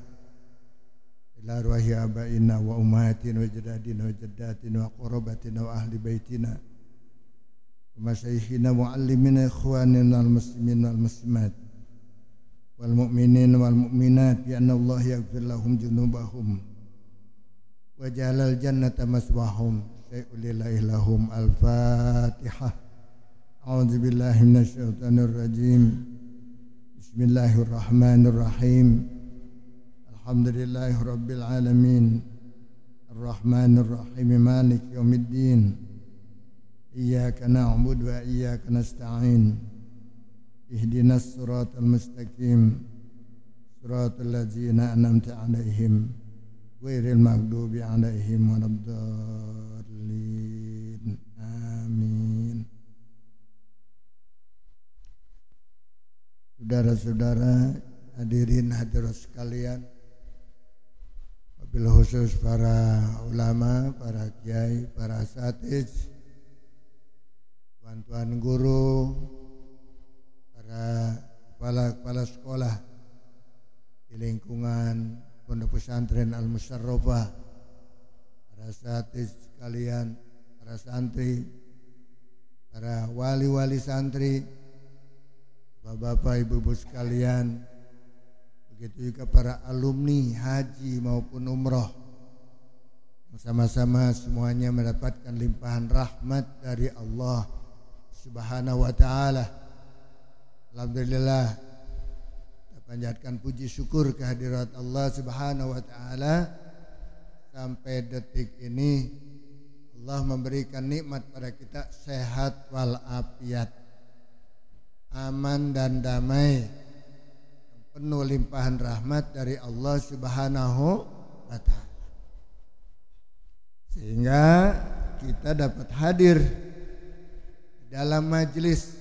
ila arwahi abaina wa ummahatina wa jadadina wa jaddatina wa qarabatina wa ahli baitina wa masyayikhina muallimina ikhwanina al muslimin wal muslimat wal mu'minin wal mu'minat bi anna Allah yaghfir lahum junubahum wa jalal jannata maswahum syai'ulillahi lahum. Al-Fatihah. A'udzu billahi minasyaitonir rajim. Bismillahirrahmanirrahim. Alhamdulillahi rabbil alamin. Arrahmanir rahim. Maliki yaumiddin. Iyyaka na'budu wa iyyaka nasta'in. Ihdinas siratal mustaqim. Siratal ladzina an'amta 'alaihim ghairil maghdubi 'alaihim waladdallin. Amin. Saudara-saudara hadirin hadirat sekalian, wabil khusus para ulama, para kiai, para asatiz, tuan-tuan guru, para kepala sekolah di lingkungan Pondok Pesantren Al-Musyarrafah, para asatiz sekalian, para santri, para wali-wali santri, bapak-bapak, ibu-ibu sekalian, begitu juga para alumni haji maupun umroh yang sama-sama semuanya mendapatkan limpahan rahmat dari Allah Subhanahu wa ta'ala. Alhamdulillah, kita panjatkan puji syukur kehadirat Allah Subhanahu wa ta'ala. Sampai detik ini Allah memberikan nikmat pada kita sehat walafiat, aman dan damai, penuh limpahan rahmat dari Allah Subhanahu wa ta'ala, sehingga kita dapat hadir dalam majelis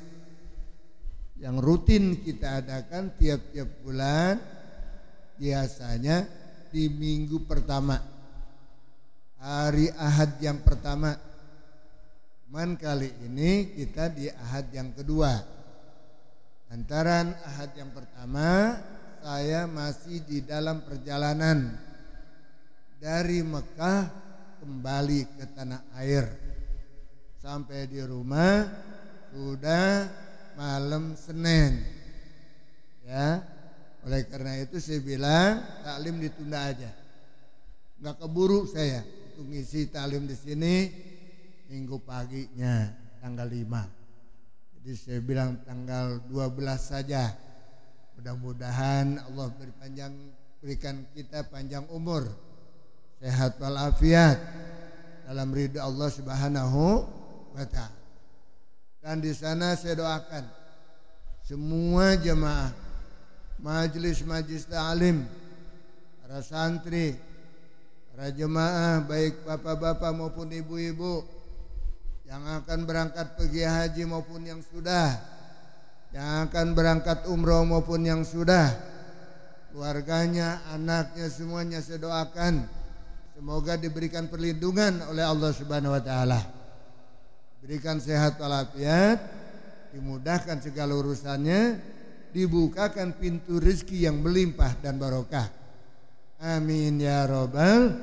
yang rutin kita adakan tiap-tiap bulan, biasanya di minggu pertama, hari Ahad yang pertama. Cuman kali ini kita di Ahad yang kedua. Antaran Ahad yang pertama, saya masih di dalam perjalanan dari Mekah kembali ke tanah air. Sampai di rumah sudah malam Senin. Ya, oleh karena itu saya bilang taklim ditunda aja. Nggak keburu saya untuk ngisi taklim di sini minggu paginya tanggal 5. Jadi saya bilang tanggal 12 saja. Mudah-mudahan Allah berikan kita panjang umur, sehat walafiat dalam ridha Allah Subhanahu wa ta'ala. Dan di sana saya doakan semua jemaah majelis ta'lim, para santri, para jemaah baik bapak-bapak maupun ibu-ibu yang akan berangkat pergi haji maupun yang sudah, yang akan berangkat umroh maupun yang sudah, keluarganya, anaknya, semuanya saya doakan semoga diberikan perlindungan oleh Allah Subhanahu wa ta'ala, berikan sehat walafiat, dimudahkan segala urusannya, dibukakan pintu rezeki yang melimpah dan barokah. Amin ya rabbal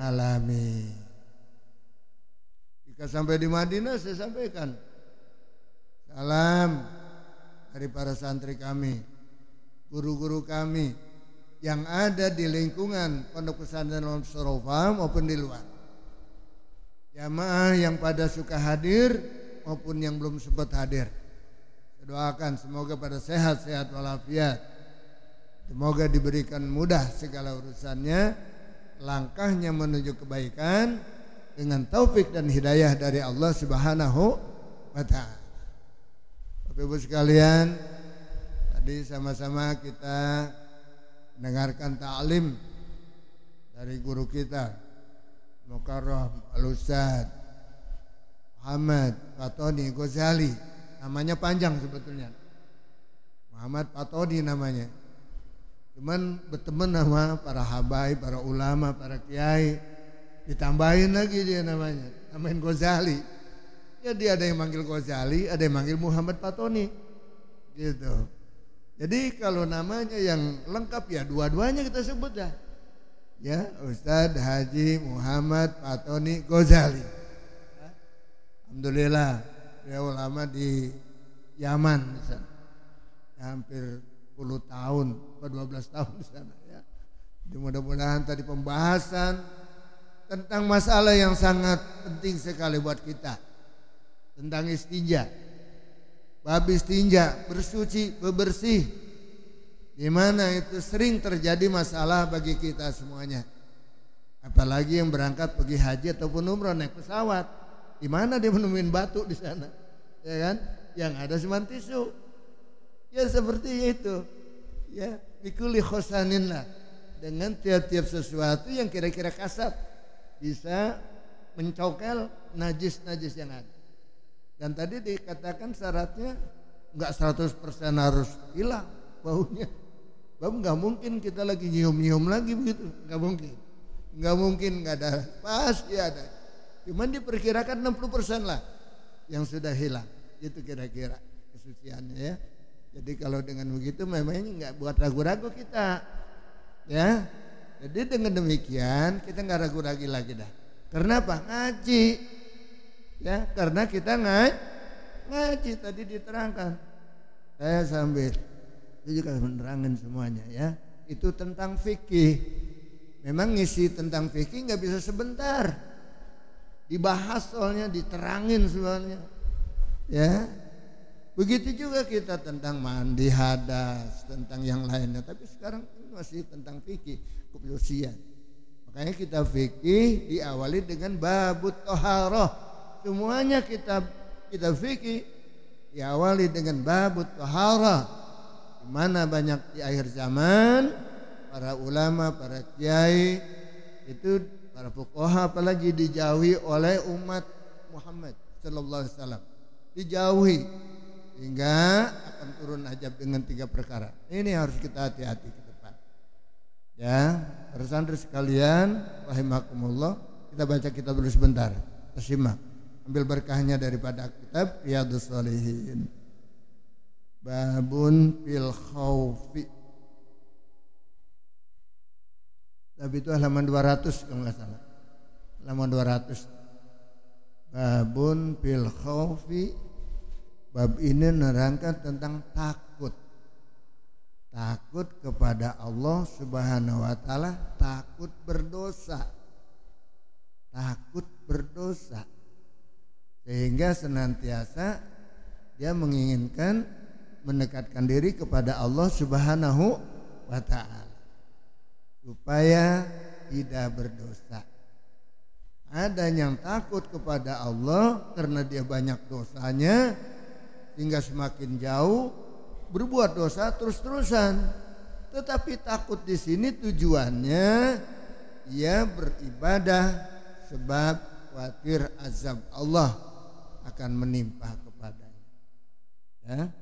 alamin. Jika sampai di Madinah saya sampaikan salam dari para santri kami, guru-guru kami yang ada di lingkungan Pondok Pesantren Al-Musyarrafah maupun di luar. Jamaah yang pada suka hadir maupun yang belum sempat hadir. Saya doakan semoga pada sehat-sehat walafiat. Semoga diberikan mudah segala urusannya, langkahnya menuju kebaikan dengan taufik dan hidayah dari Allah Subhanahu wa ta'ala. Bapak Ibu sekalian, tadi sama-sama kita mendengarkan ta'lim dari guru kita Mukarram Al-Ustaz Muhammad Fatoni Ghazali. Namanya panjang sebetulnya, Muhammad Fatoni namanya. Cuman berteman sama para habaib, para ulama, para kiai, ditambahin lagi dia namanya, namain Ghazali. Jadi ada yang manggil Ghazali, ada yang manggil Muhammad Fatoni, gitu. Jadi kalau namanya yang lengkap ya dua-duanya kita sebut dah. Ya, Ustadz Haji Muhammad Fatoni Ghazali. Alhamdulillah, dia ulama di Yaman di sana. Hampir 10 tahun atau 12 tahun di sana ya. Jadi mudah-mudahan tadi pembahasan tentang masalah yang sangat penting sekali buat kita. Tentang istinja. Bab istinja, bersuci, bebersih. Di mana itu sering terjadi masalah bagi kita semuanya. Apalagi yang berangkat pergi haji ataupun umrah naik pesawat. Di mana dia menemuin batu di sana? Ya kan? Yang ada cuma tisu. Ya seperti itu. Ya, bikuli khosanin lah. Dengan tiap-tiap sesuatu yang kira-kira kasat bisa mencokel najis-najis yang ada. Dan tadi dikatakan syaratnya enggak 100% harus hilang baunya. Bau enggak mungkin kita lagi nyium-nyium lagi begitu, enggak mungkin. Enggak mungkin enggak ada, pasti ada. Cuman diperkirakan 60% lah yang sudah hilang. Itu kira-kira kesuciannya ya. Jadi kalau dengan begitu memangnya enggak buat ragu-ragu kita. Ya. Jadi dengan demikian kita enggak ragu-ragu lagi dah. Karena apa? Ngaji. Ya, karena kita ngaji tadi diterangkan. Saya sambil itu juga menerangkan semuanya ya. Itu tentang fikih. Memang ngisi tentang fikih nggak bisa sebentar. Dibahas soalnya diterangin semuanya. Ya. Begitu juga kita tentang mandi hadas, tentang yang lainnya. Tapi sekarang ini masih tentang fikih kebersihan. Makanya kita fikih diawali dengan babut toharoh. Semuanya kita fikih diawali dengan babut taharah. Di mana banyak di akhir zaman para ulama, para kiai itu para fuqaha apalagi dijauhi oleh umat Muhammad sallallahu alaihi wasallam. Dijauhi hingga akan turun azab dengan 3 perkara. Ini harus kita hati-hati ke depan. Ya, para santri sekalian, rahimakumullah, kita baca kitab dulu sebentar. Simak. Ambil berkahnya daripada kitab Riyadhus Shalihin. Babun fil khaufi. Tapi itu halaman 200 kalau nggak salah. Halaman 200. Babun fil khaufi. Bab ini menerangkan tentang takut. Takut kepada Allah Subhanahu wa taala, takut berdosa. Takut berdosa. Sehingga senantiasa dia menginginkan mendekatkan diri kepada Allah Subhanahu wa ta'ala supaya tidak berdosa. Ada yang takut kepada Allah karena dia banyak dosanya sehingga semakin jauh berbuat dosa terus-terusan. Tetapi takut di sini tujuannya ia beribadah sebab khawatir azab Allah akan menimpa kepadanya. Ya.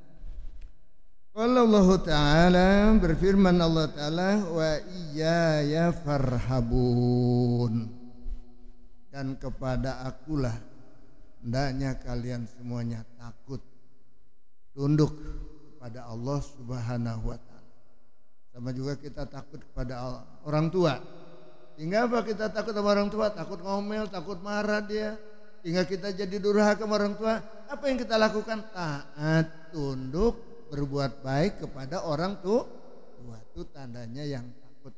Allah Ta'ala berfirman Allah Ta'ala wa iyaya farhabun, dan kepada akulah hendaknya kalian semuanya takut, tunduk kepada Allah Subhanahu wa Ta'ala. Sama juga kita takut kepada orang tua. Hingga apa kita takut sama orang tua? Takut ngomel, takut marah dia. Hingga kita jadi durhaka sama orang tua. Apa yang kita lakukan? Taat, tunduk, berbuat baik kepada orang tua. Itu tandanya yang takut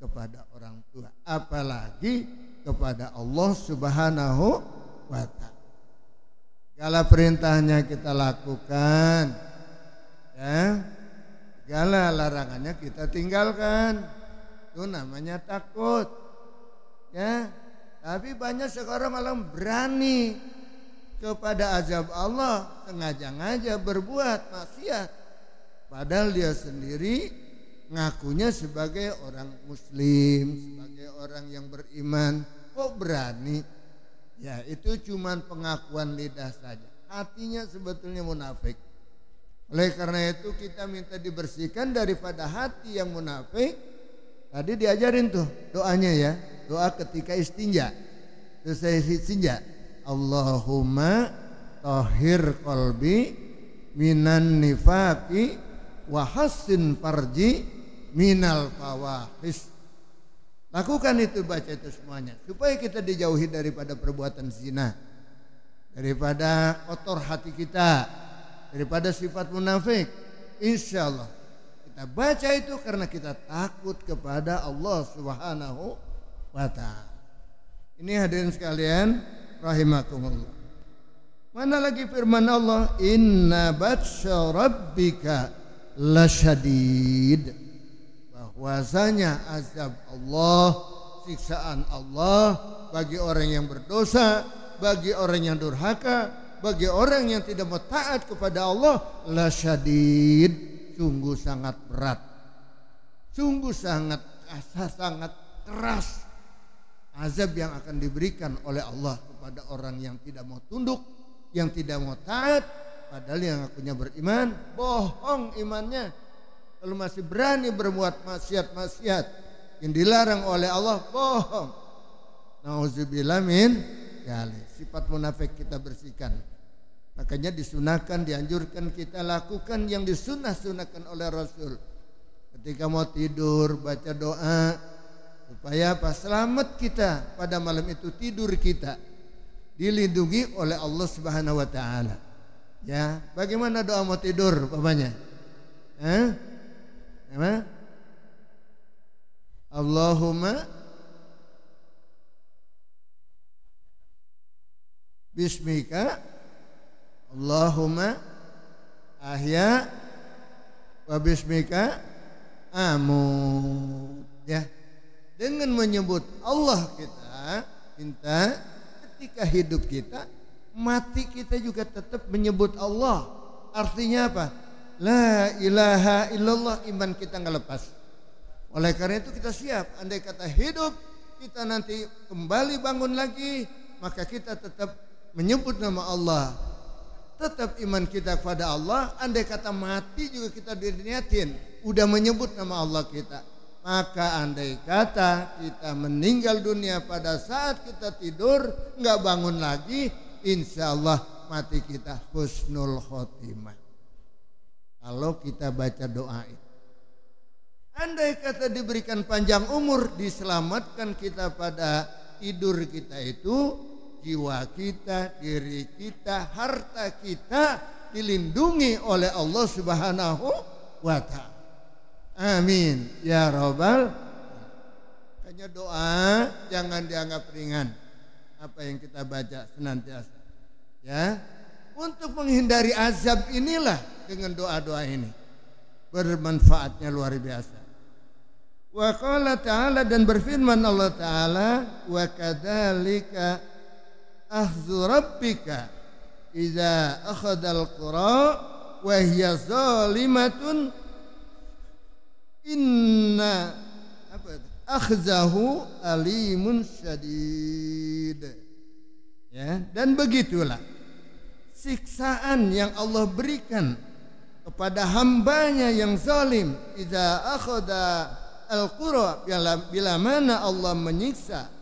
kepada orang tua. Apalagi kepada Allah Subhanahu wa ta'ala. Segala perintahnya kita lakukan. Ya. Segala larangannya kita tinggalkan. Itu namanya takut. Ya. Tapi banyak sekarang malah berani kepada azab Allah, sengaja-ngaja berbuat maksiat. Padahal dia sendiri ngakunya sebagai orang muslim, sebagai orang yang beriman. Kok berani? Ya itu cuman pengakuan lidah saja. Hatinya sebetulnya munafik. Oleh karena itu kita minta dibersihkan daripada hati yang munafik. Tadi diajarin tuh doanya ya. Doa ketika istinja. Selesai istinja. Allahumma tahhir qalbi minan nifaqi wa hassin farji minal fawahis. Lakukan itu, baca itu semuanya supaya kita dijauhi daripada perbuatan zina, daripada kotor hati kita, daripada sifat munafik. Insyaallah kita baca itu karena kita takut kepada Allah Subhanahu wa ta'ala. Ini hadirin sekalian rahimakumullah. Mana lagi firman Allah, inna batsya rabbika lasyadid. Bahwasanya azab Allah, siksaan Allah bagi orang yang berdosa, bagi orang yang durhaka, bagi orang yang tidak mau taat kepada Allah, lasyadid, sungguh sangat berat, sungguh sangat kasar, sangat keras azab yang akan diberikan oleh Allah kepada orang yang tidak mau tunduk, yang tidak mau taat. Padahal yang akunya beriman, bohong imannya. Kalau masih berani berbuat maksiat-maksiat yang dilarang oleh Allah, bohong. Nauzubillah min dzalik. Sifat munafik kita bersihkan. Makanya disunahkan, dianjurkan kita lakukan yang disunah-sunahkan oleh Rasul. Ketika mau tidur baca doa supaya apa? Selamat kita pada malam itu, tidur kita dilindungi oleh Allah Subhanahu wa taala. Ya, bagaimana doa mau tidur bapaknya? Allahumma bismika Allahumma ahya wa bismika amut. Ya, dengan menyebut Allah kita minta, ketika hidup kita, mati kita juga tetap menyebut Allah. Artinya apa? La ilaha illallah, iman kita nggak lepas. Oleh karena itu kita siap, andai kata hidup kita nanti kembali bangun lagi, maka kita tetap menyebut nama Allah, tetap iman kita kepada Allah. Andai kata mati juga kita diniatin udah menyebut nama Allah kita, maka andai kata kita meninggal dunia pada saat kita tidur nggak bangun lagi, insya Allah mati kita husnul khotimah kalau kita baca doa itu. Andai kata diberikan panjang umur, diselamatkan kita pada tidur kita itu, jiwa kita, diri kita, harta kita dilindungi oleh Allah Subhanahu wa ta'ala. Amin ya rabbal. Hanya doa jangan dianggap ringan apa yang kita baca senantiasa, ya. Untuk menghindari azab inilah dengan doa-doa ini, bermanfaatnya luar biasa. Wa qala ta'ala, dan berfirman Allah ta'ala, wa kadzalika akhdzu rabbika idza akhadhal qura wa hiya zalimatun inna akhzahu alimun syadid. Ya, dan begitulah siksaan yang Allah berikan kepada hambanya yang zalim. Idza akhadha al-qura, bila mana Allah menyiksa,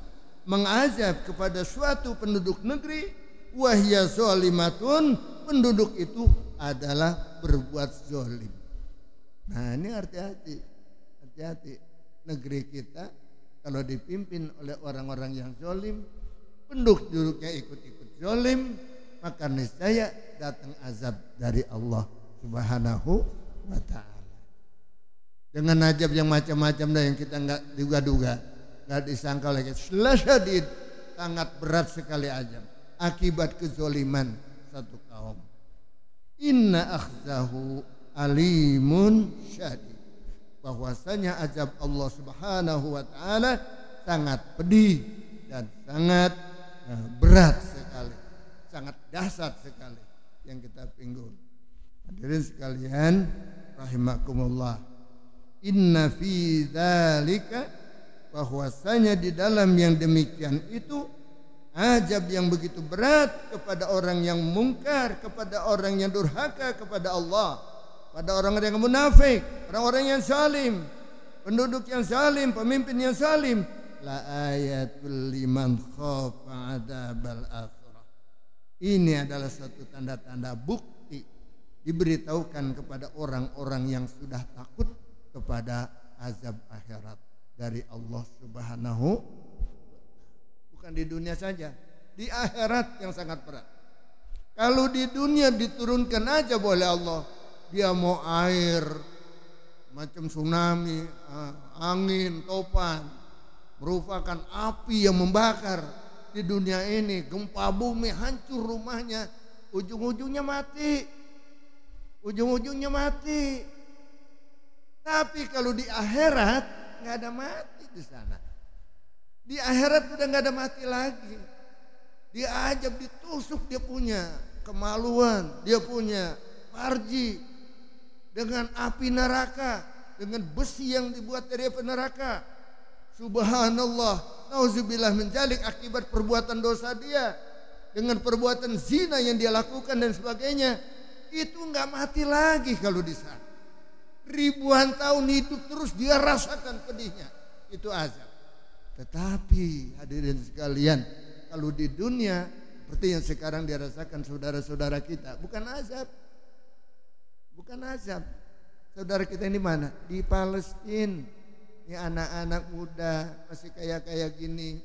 mengazab kepada suatu penduduk negeri, wahya zalimatun, penduduk itu adalah berbuat zalim. Nah, ini hati-hati negeri kita kalau dipimpin oleh orang-orang yang zalim, penduduknya ikut-ikut zalim, maka niscaya datang azab dari Allah Subhanahu wa ta'ala. Dengan azab yang macam-macam dah yang kita nggak duga-duga, nggak disangka lagi. Syadid, sangat berat sekali azab akibat kezaliman satu kaum. Inna akhzahu alimun syadid. Bahwasanya azab Allah Subhanahu wa ta'ala sangat pedih dan sangat berat sekali, sangat dahsyat sekali yang kita pinggul. Hadirin sekalian rahimakumullah, inna fi dzalika, bahwasanya di dalam yang demikian itu azab yang begitu berat kepada orang yang mungkar, kepada orang yang durhaka kepada Allah, pada orang-orang yang munafik, orang-orang yang zalim, penduduk yang zalim, pemimpin yang zalim. La ayatul liman khafa adzabal akhirah. Ini adalah satu tanda-tanda bukti diberitahukan kepada orang-orang yang sudah takut kepada azab akhirat dari Allah Subhanahu. Bukan di dunia saja, di akhirat yang sangat berat. Kalau di dunia diturunkan aja boleh Allah, dia mau air macam tsunami, angin, topan, merupakan api yang membakar di dunia ini, gempa bumi, hancur rumahnya, ujung-ujungnya mati. Ujung-ujungnya mati. Tapi kalau di akhirat nggak ada mati di sana. Di akhirat udah nggak ada mati lagi. Dia ajab, ditusuk, dia punya kemaluan, dia punya farji dengan api neraka, dengan besi yang dibuat dari api neraka. Subhanallah, nauzubillah min dzalik, akibat perbuatan dosa dia, dengan perbuatan zina yang dia lakukan dan sebagainya, itu nggak mati lagi kalau di sana. Ribuan tahun hidup terus dia rasakan pedihnya, itu azab. Tetapi hadirin sekalian, kalau di dunia seperti yang sekarang dirasakan saudara-saudara kita, bukan azab. Bukan azab. Saudara kita ini mana? Di Palestina. Ini anak-anak muda masih kayak gini.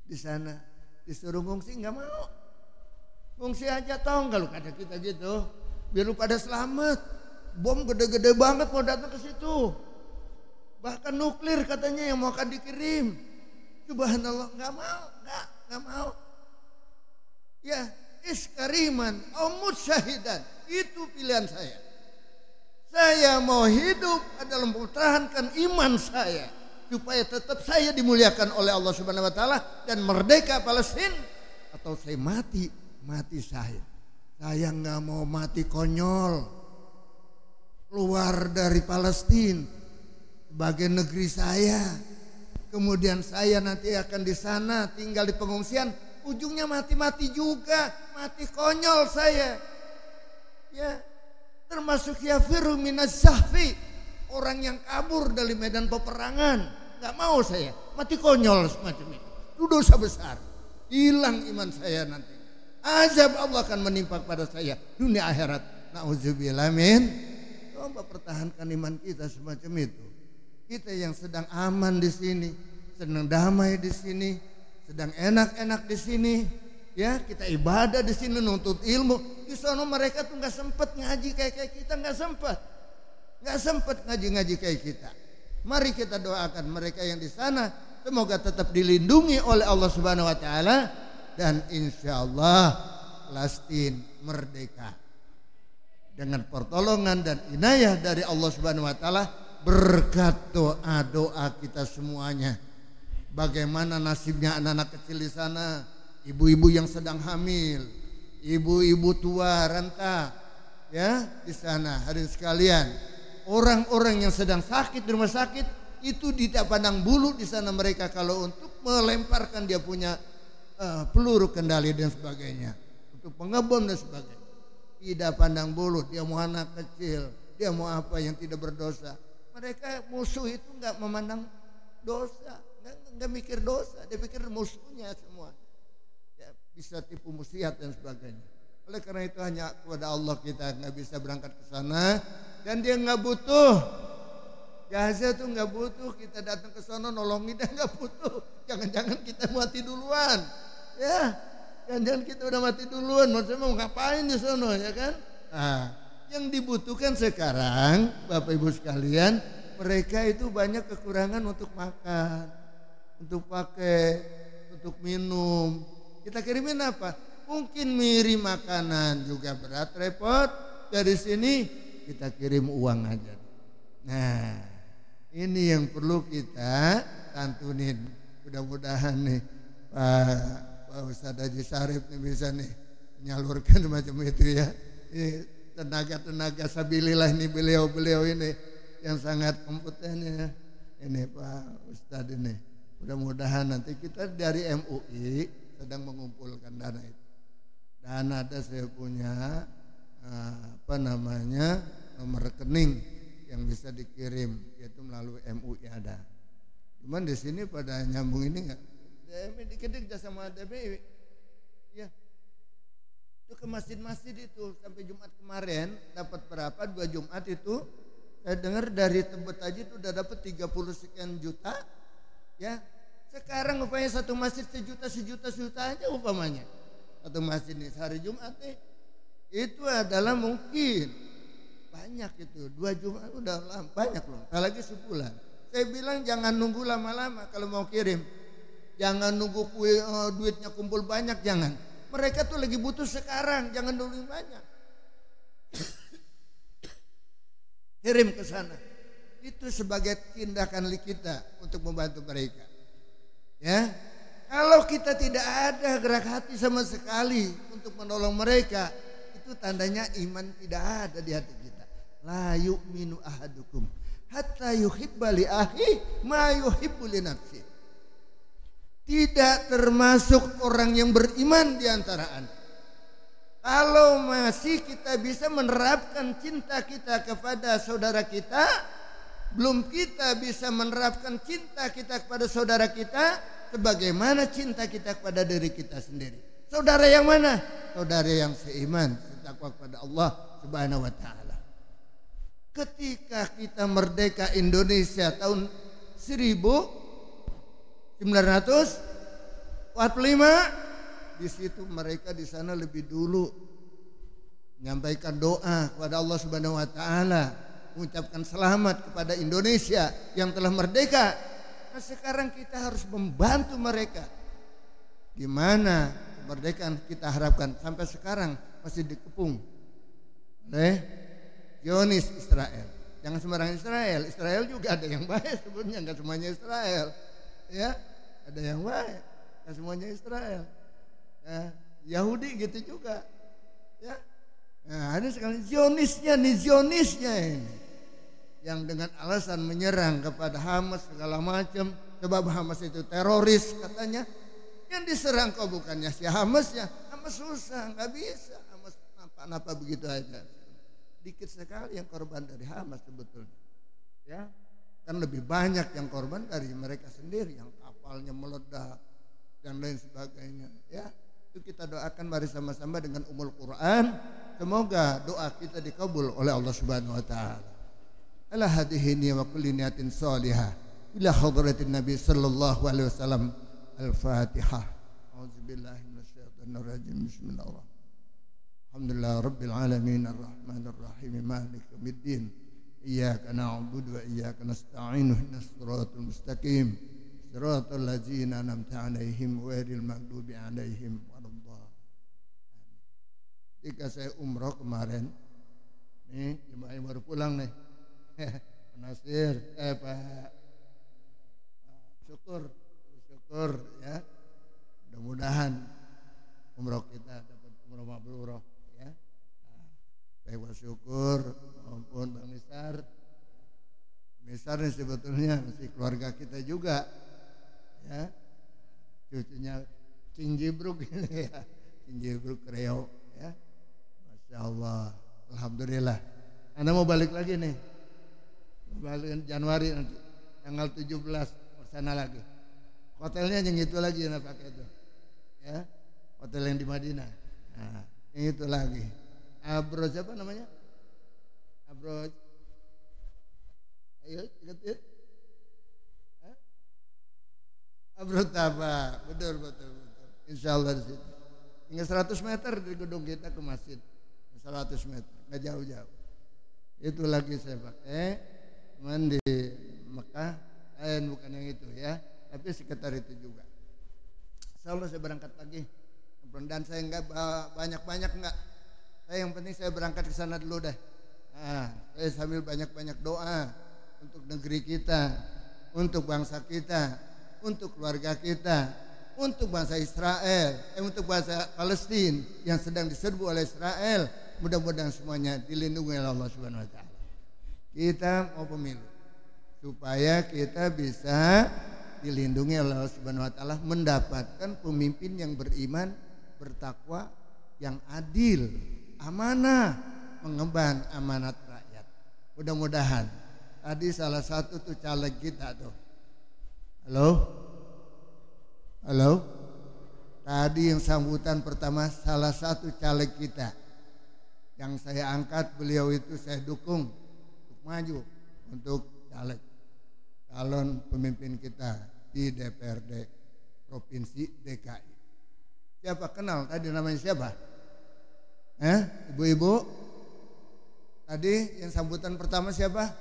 Di sana disuruh ngungsi nggak mau. Ngungsi aja tau kalau kata kita gitu. Biar lu pada selamat. Bom gede-gede banget mau datang ke situ. Bahkan nuklir katanya yang mau akan dikirim. Subhanallah, nggak mau, nggak mau. Ya, iskariman, aumut syahidan, itu pilihan saya. Saya mau hidup adalah mempertahankan iman saya supaya tetap saya dimuliakan oleh Allah Subhanahu Wa Taala dan merdeka Palestina. Atau saya mati syahid. Saya nggak mau mati konyol. Keluar dari Palestina sebagai negeri saya, kemudian saya nanti akan di sana tinggal di pengungsian, ujungnya mati juga, mati konyol saya. Ya, termasuk yafiru minaz zahfi, orang yang kabur dari medan peperangan. Nggak mau saya mati konyol semacam itu. Itu dosa besar, hilang iman saya nanti. Azab Allah akan menimpa pada saya dunia akhirat. Nauzubillah min. Coba pertahankan iman kita semacam itu. Kita yang sedang aman di sini, sedang damai di sini, sedang enak-enak di sini, ya kita ibadah di sini, nuntut ilmu. Di sana mereka tuh nggak sempet ngaji kayak kita, nggak sempet ngaji kayak kita. Mari kita doakan mereka yang di sana, semoga tetap dilindungi oleh Allah Subhanahu Wa Taala dan insya Allah Palestina merdeka. Dengan pertolongan dan inayah dari Allah Subhanahu Wa Taala, berkat doa-doa kita semuanya. Bagaimana nasibnya anak-anak kecil di sana, ibu-ibu yang sedang hamil, ibu-ibu tua renta, ya di sana. Hadirin sekalian, orang-orang yang sedang sakit di rumah sakit itu tidak pandang bulu di sana mereka kalau untuk melemparkan dia punya peluru kendali dan sebagainya, untuk pengebom dan sebagainya. Tidak pandang bulu, dia mau anak kecil, dia mau apa yang tidak berdosa. Mereka musuh itu nggak memandang dosa, nggak mikir dosa, dia pikir musuhnya semua. Ya, bisa tipu muslihat dan sebagainya. Oleh karena itu hanya kepada Allah kita nggak bisa berangkat ke sana, dan dia nggak butuh. Gaza tuh nggak butuh kita datang ke sana nolongin, dia nggak butuh. Jangan-jangan kita mati duluan, ya. Jangan kita udah mati duluan, maksudnya mau ngapain di sana, ya kan? Nah, yang dibutuhkan sekarang, Bapak Ibu sekalian, mereka itu banyak kekurangan untuk makan, untuk pakai, untuk minum. Kita kirimin apa? Mungkin mirim makanan juga berat, repot. Dari sini kita kirim uang aja. Nah, ini yang perlu kita santunin. Mudah-mudahan nih Pak Ustadz Haji Syarif nih bisa nih menyalurkan semacam itu ya. Ini tenaga-tenaga sabilillah ini beliau-beliau ini yang sangat kompeten ya. Ini Pak Ustadz ini. Mudah-mudahan nanti kita dari MUI sedang mengumpulkan dana itu. Dan ada saya punya nomor rekening yang bisa dikirim, yaitu melalui MUI ada. Cuman di sini pada nyambung ini enggak? DMI dikit-dikit sama DMI, ya. Itu ke masjid-masjid itu sampai Jumat kemarin dapat berapa? 2 Jumat itu saya dengar dari Tebet aja itu udah dapat 30 sekian juta. Ya. Sekarang upaya satu masjid sejuta aja upamanya. Satu masjid nih sehari Jumat nih. Itu adalah mungkin banyak itu. 2 Jumat udah banyak loh. Apalagi sebulan. Saya bilang jangan nunggu lama-lama kalau mau kirim. Jangan nunggu duitnya kumpul banyak, jangan. Mereka tuh lagi butuh sekarang, jangan nunggu banyak. Kirim ke sana. Itu sebagai tindakan kita untuk membantu mereka. Ya, kalau kita tidak ada gerak hati sama sekali untuk menolong mereka, itu tandanya iman tidak ada di hati kita. La yu'minu ahadukum hatta yuhibba li akhi ma yuhibbu li nafsi. Tidak termasuk orang yang beriman di antara Anda. Kalau masih kita bisa menerapkan cinta kita kepada saudara kita, belum kita bisa menerapkan cinta kita kepada saudara kita sebagaimana cinta kita kepada diri kita sendiri. Saudara yang mana? Saudara yang seiman, bertakwa kepada Allah Subhanahu wa taala. Ketika kita merdeka Indonesia tahun 1945, di situ mereka di sana lebih dulu menyampaikan doa kepada Allah Subhanahu wa taala, mengucapkan selamat kepada Indonesia yang telah merdeka. Nah, sekarang kita harus membantu mereka. Gimana kemerdekaan kita harapkan sampai sekarang masih dikepung oleh Zionis Israel. Jangan sembarang Israel. Israel juga ada yang baik sebenarnya, nggak semuanya Israel. Ya, ada yang baik, nggak semuanya Israel. Ya, Yahudi gitu juga. Ya, nah, ada sekali Zionisnya ini. Yang dengan alasan menyerang kepada Hamas segala macam, sebab Hamas itu teroris katanya. Yang diserang kok bukannya si Hamasnya. Hamas susah, nggak bisa. Hamas apa begitu aja. Dikit sekali yang korban dari Hamas sebetulnya. Ya, kan lebih banyak yang korban dari mereka sendiri, yang kapalnya meledak dan lain sebagainya. Ya, itu kita doakan mari sama-sama dengan Ummul Quran. Semoga doa kita dikabul oleh Allah Subhanahu wa taala. Ala hadihini wa kulli niyatin salihah ila hadratin Nabi sallallahu alaihi wasallam. Al-Fatihah. A'udzubillahi minasyaitonir rajim. Bismillahirrahmanirrahim. Alhamdulillah rabbil alamin arrahmanir rahim maliki yaumiddin. Iyyaka na'budu wa iyyaka nasta'in ihdinas siratal mustaqim. Siratal ladzina an'amta 'alaihim ghairil maghdubi 'alaihim waladdallin. Ketika saya umroh kemarin, nih jemaah yang baru pulang nih. Nasir, Pak Syukur ya, mudah-mudahan umroh kita dapat umroh mabrurah ya. Baik Pak Syukur maupun Bang Nisar ini sebetulnya masih keluarga kita juga ya, cucunya Cing Jibruk ini ya, Cing Jibruk Kreo ya. Masya Allah, alhamdulillah. Anda mau balik lagi nih, balik Januari nanti tanggal 17 bersana lagi. Hotelnya yang itu lagi yang pakai itu, ya, hotel yang di Madinah. Nah, yang itu lagi. Abro siapa namanya? Abro, ayo ingat. Abro Taba, betul. Insya Allah di situ. Hingga 100 meter dari gedung kita ke masjid, 100 meter, nggak jauh-jauh. Itu lagi saya pakai, cuman di Mekah, bukan yang itu ya. Tapi sekitar itu juga. Insya Allah saya berangkat lagi. Dan saya enggak banyak-banyak enggak. Saya yang penting saya berangkat ke sana dulu deh. Nah, saya sambil banyak-banyak doa untuk negeri kita, untuk bangsa kita, untuk keluarga kita, untuk bangsa Israel, untuk bangsa Palestina yang sedang diserbu oleh Israel. Mudah-mudahan semuanya dilindungi oleh Allah Subhanahu wa taala. Kita mau pemilu supaya kita bisa dilindungi oleh Allah Subhanahu wa taala, mendapatkan pemimpin yang beriman, bertakwa, yang adil, amanah, mengemban amanat rakyat. Mudah-mudahan. Tadi salah satu tuh caleg kita tuh. Halo? Tadi yang sambutan pertama salah satu caleg kita yang saya angkat, beliau itu saya dukung untuk maju untuk caleg, calon pemimpin kita di DPRD Provinsi DKI. Siapa kenal tadi namanya siapa? Ibu-ibu? Tadi yang sambutan pertama siapa?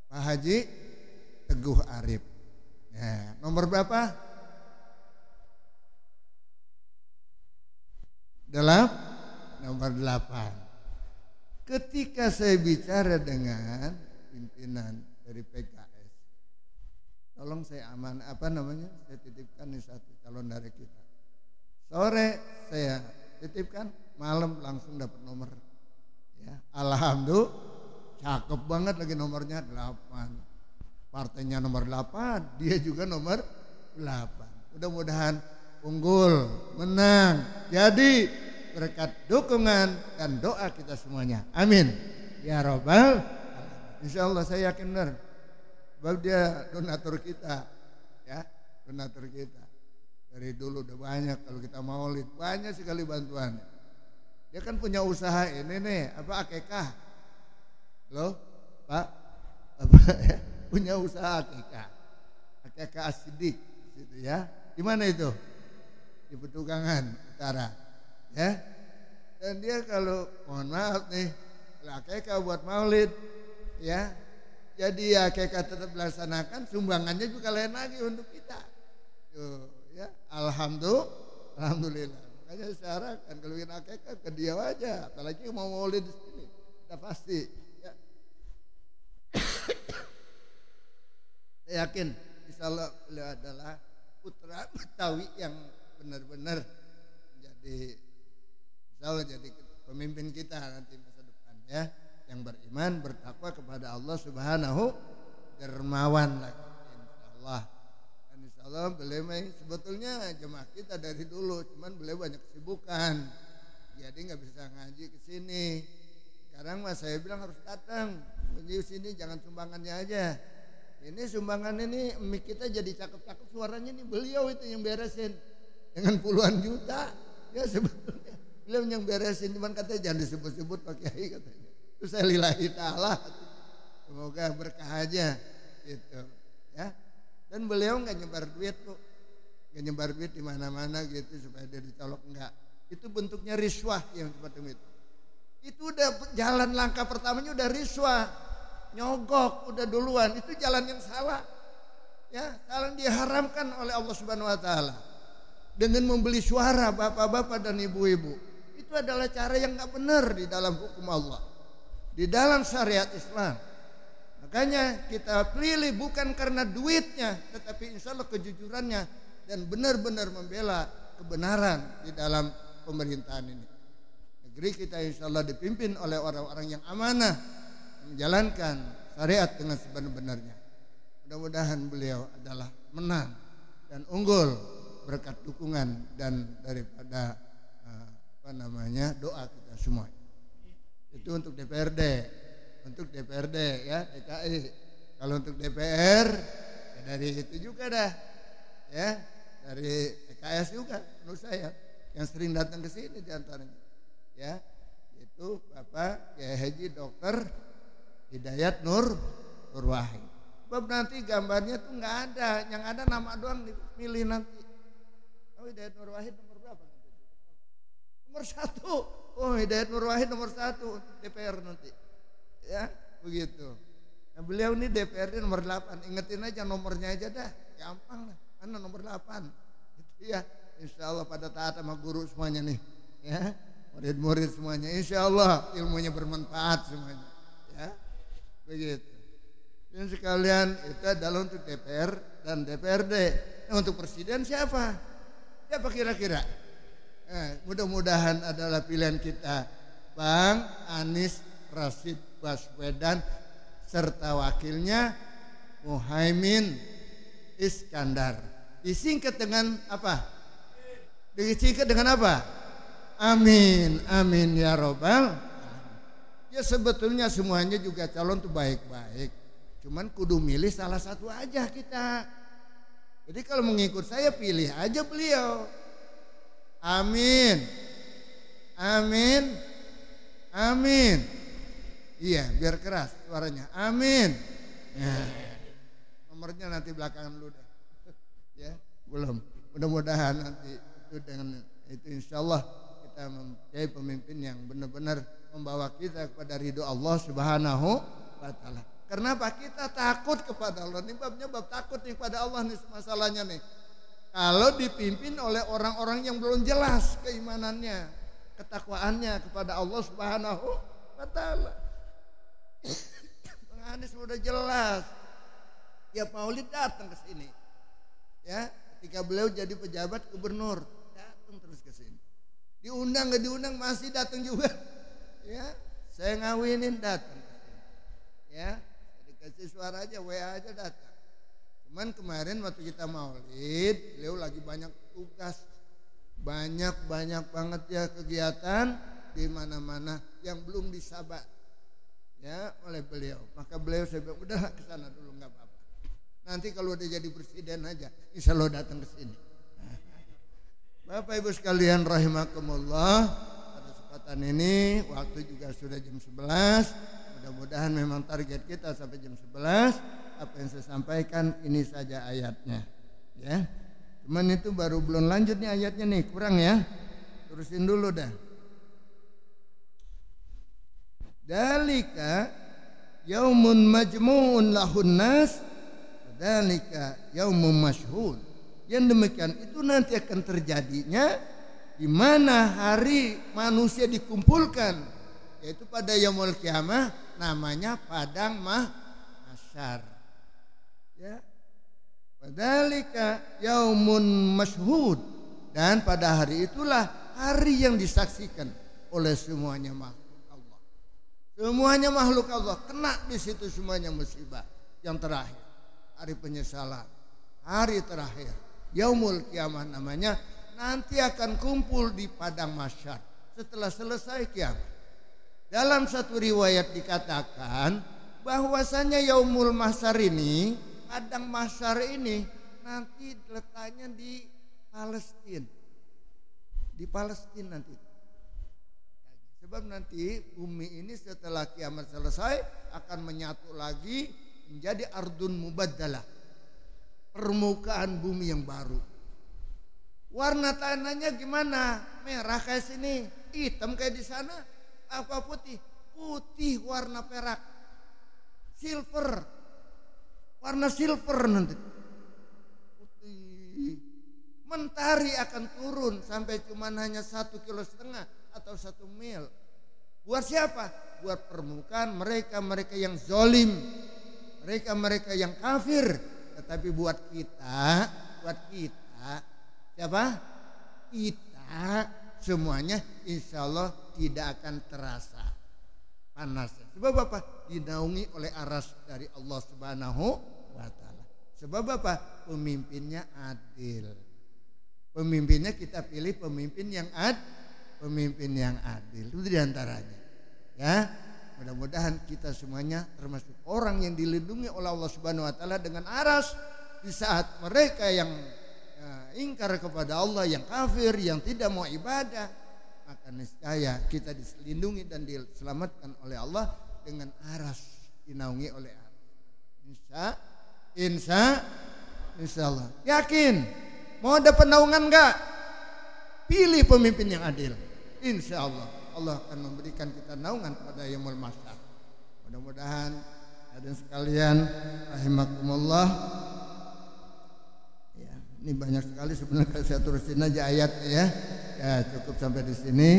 Pak Haji Teguh Arif. Ya, nomor berapa? Nomor 8. Ketika saya bicara dengan pimpinan dari PKS, tolong saya saya titipkan nih satu calon dari kita. Sore saya titipkan, malam langsung dapat nomor. Ya, alhamdulillah, cakep banget lagi nomornya 8. Partainya nomor 8, dia juga nomor 8. Mudah-mudahan unggul, menang. Jadi berkat dukungan dan doa kita semuanya. Amin. Ya Rabbal alamin. Insyaallah saya yakin benar. Sebab dia donatur kita. Ya, donatur kita. Dari dulu udah banyak kalau kita maulid, banyak sekali bantuannya. Dia kan punya usaha ini nih, akikah. Loh, Pak. Punya usaha akikah. Akikah As-Siddiq gitu ya. Di mana itu? Di Petugangan Utara, ya. Dan dia kalau mohon maaf nih, akikah buat maulid, ya. Jadi akikah tetap dilaksanakan, sumbangannya juga lain lagi untuk kita. Tuh, ya. Alhamdulillah. Makanya saya harapkan kalau ingin akikah ke dia aja, apalagi mau maulid di sini, kita pasti. Ya. Saya yakin, insyaallah beliau adalah putra Betawi yang benar-benar menjadi insyaallah jadi pemimpin kita nanti masa depan, ya, yang beriman, bertakwa kepada Allah Subhanahu, dermawan lagi insyaallah. Dan insyaallah beliau sebetulnya jemaah kita dari dulu, cuman beliau banyak kesibukan, jadi nggak bisa ngaji ke sini. Sekarang mas saya bilang harus datang ngaji sini, jangan sumbangannya aja. Ini sumbangan ini mic kita jadi cakep-cakep, suaranya ini beliau itu yang beresin dengan puluhan juta. Ya sebetulnya beliau yang beresin, cuman katanya jangan disebut-sebut Pak Kiai katanya. Terus saya lillahi ta'ala, semoga berkah aja gitu, ya. Dan beliau nggak nyebar duit tuh, nggak nyebar duit di mana-mana gitu supaya dia dicolok, enggak. Itu bentuknya riswah yang seperti itu. Itu udah jalan langkah pertamanya udah riswah. Nyogok udah duluan, itu jalan yang salah, ya, salah diharamkan oleh Allah Subhanahu Wa Taala dengan membeli suara bapak-bapak dan ibu-ibu. Itu adalah cara yang nggak benar di dalam hukum Allah, di dalam syariat Islam. Makanya kita pilih bukan karena duitnya, tetapi insya Allah kejujurannya dan benar-benar membela kebenaran di dalam pemerintahan ini. Negeri kita insya Allah dipimpin oleh orang-orang yang amanah, menjalankan syariat dengan sebenar-benarnya. Mudah-mudahan beliau adalah menang dan unggul berkat dukungan dan daripada doa kita semua. Itu untuk DPRD, ya DKI. Kalau untuk DPR ya dari itu juga dah, ya dari PKS juga menurut saya yang sering datang ke sini diantaranya, ya itu Bapak Kiai Haji Dr. Hidayat Nur Wahid. Sebab nanti gambarnya tuh nggak ada, yang ada nama doang dipilih nanti. Oh Hidayat Nur Wahid nomor berapa nanti? Nomor 1. Oh Hidayat Nur Wahid nomor 1 untuk DPR nanti. Ya begitu. Nah, beliau ini DPRD nomor 8. Ingetin aja nomornya aja dah, gampang lah. Mana nomor 8? Itu ya. Insya Allah pada taat sama guru semuanya nih. Ya, murid-murid semuanya. Insya Allah ilmunya bermanfaat semuanya. Ya. Begitu. Dan sekalian itu adalah untuk DPR dan DPRD. Nah, untuk presiden siapa? Siapa kira-kira? Mudah-mudahan adalah pilihan kita Bang Anies Rashid Baswedan serta wakilnya Muhaimin Iskandar. Disingkat dengan apa? Disingkat dengan apa? Amin, amin ya Rabbal. Ya sebetulnya semuanya juga calon tuh baik-baik. Cuman kudu milih salah satu aja kita. Jadi kalau mengikut saya pilih aja beliau. Amin. Amin. Amin. Iya, biar keras suaranya. Amin. Ya. Nomornya nanti belakangan dulu deh. Ya, belum. Mudah-mudahan nanti itu dengan itu insyaallah kita mempunyai pemimpin yang benar-benar membawa kita kepada ridho Allah Subhanahu wa taala. Kenapa kita takut kepada Allah? Ini babnya bab takut nih kepada Allah nih masalahnya nih. Kalau dipimpin oleh orang-orang yang belum jelas keimanannya, ketakwaannya kepada Allah Subhanahu wa taala. Bang Anies sudah jelas. Ya Maulid datang ke sini. Ya, ketika beliau jadi pejabat gubernur, datang terus ke sini. Diundang enggak diundang masih datang juga. Ya, saya ngawinin datang ke sini. Ya, dikasih suara aja, WA aja datang. Cuman kemarin waktu kita Maulid, beliau lagi banyak tugas. Banyak banget ya kegiatan di mana-mana yang belum disabat ya oleh beliau. Maka beliau saya bilang udah ke sana dulu enggak apa-apa. Nanti kalau udah jadi presiden aja insya Allah datang ke sini. Bapak Ibu sekalian rahimakumullah, pada kesempatan ini waktu juga sudah jam 11. Mudah-mudahan memang target kita sampai jam 11. Apa yang saya sampaikan ini saja ayatnya. Ya. Cuman itu baru belum lanjut nih ayatnya nih, kurang ya. Terusin dulu dah. Dalika yaumun majmu'un lahun nas, dalika yaumum mashhud. Yang demikian itu nanti akan terjadinya di mana hari manusia dikumpulkan, yaitu pada yaumul kiamah, namanya padang mahsyar. Ya. Padalika yaumun mashhud, dan pada hari itulah hari yang disaksikan oleh semuanya makhluk Allah. Semuanya makhluk Allah kena di situ semuanya musibah yang terakhir. Hari penyesalan, hari terakhir, yaumul kiamah namanya, nanti akan kumpul di padang mahsyar setelah selesai kiamat. Dalam satu riwayat dikatakan bahwasanya yaumul mahsyar ini, padang mahsyar ini nanti letaknya di Palestina. Di Palestina nanti. Sebab nanti bumi ini setelah kiamat selesai akan menyatu lagi menjadi ardun mubaddalah, permukaan bumi yang baru. Warna tanahnya gimana? Merah kayak sini, hitam kayak di sana, apa putih? Putih warna perak, silver, warna silver nanti. Putih. Mentari akan turun sampai cuman hanya 1,5 kilo atau 1 mil. Buat siapa? Buat permukaan mereka yang zolim, mereka yang kafir. Tetapi buat kita siapa? Kita semuanya insya Allah tidak akan terasa panasnya. Sebab apa? Dinaungi oleh aras dari Allah Subhanahu wa taala. Sebab apa? Pemimpinnya adil. Pemimpinnya kita pilih pemimpin yang adil. Itu diantaranya. Ya, mudah-mudahan kita semuanya termasuk orang yang dilindungi oleh Allah Subhanahu wa taala dengan aras di saat mereka yang ingkar kepada Allah, yang kafir, yang tidak mau ibadah, maka niscaya kita dilindungi dan diselamatkan oleh Allah dengan aras, dinaungi oleh aras. Insya Allah. Yakin? Mau dapat naungan enggak? Pilih pemimpin yang adil. Insya Allah Allah akan memberikan kita naungan pada yaumul mahsyar. Mudah-mudahan hadirin sekalian rahimakumullah. Ya, ini banyak sekali sebenarnya, saya terusin aja ayatnya ya. Ya, cukup sampai di sini.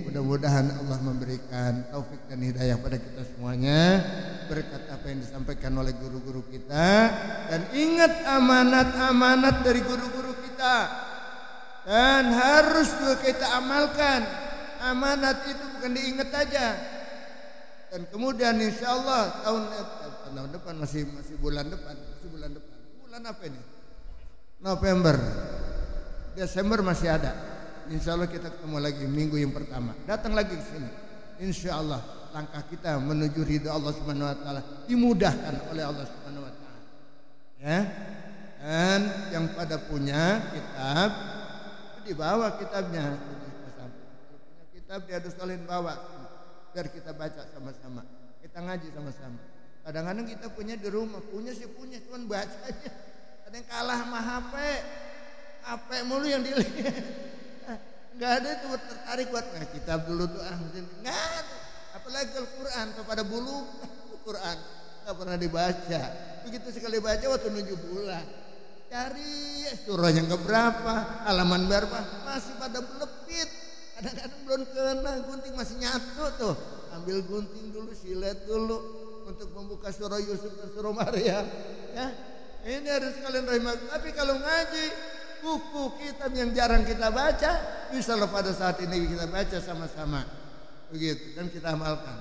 Mudah-mudahan Allah memberikan taufik dan hidayah pada kita semuanya. Berkat apa yang disampaikan oleh guru-guru kita, dan ingat amanat-amanat dari guru-guru kita. Dan harus juga kita amalkan. Amanat itu bukan diingat aja. Dan kemudian insya Allah tahun depan masih bulan depan. Bulan apa ini? November. Desember masih ada. Insya Allah kita ketemu lagi minggu yang pertama. Datang lagi ke sini. Insya Allah langkah kita menuju ridha Allah Subhanahu wa taala dimudahkan oleh Allah Subhanahu wa taala. Ya. Dan yang pada punya kitab itu dibawa kitabnya. Kalau punya kitab dia sekalian bawa biar kita baca sama-sama, kita ngaji sama-sama. Kadang-kadang kita punya di rumah, punya cuman bacanya. Ada yang kalah sama HP mulu yang dilihat. Nggak ada itu tertarik buat kitab dulu tuh nggak ada. Apalagi Al-Quran kepada bulu Al-Quran nggak pernah dibaca. Begitu sekali baca waktu 7 bulan. Cari surahnya nggak berapa, halaman berapa, masih pada belepit. Kadang-kadang belum kena, gunting masih nyatu tuh. Ambil gunting dulu, silet dulu untuk membuka surah Yusuf dan surah Maryam. Ya, ini harus kalian rahimah. Tapi kalau ngaji, buku kitab yang jarang kita baca, bisa loh pada saat ini kita baca sama-sama. Begitu, dan kita amalkan.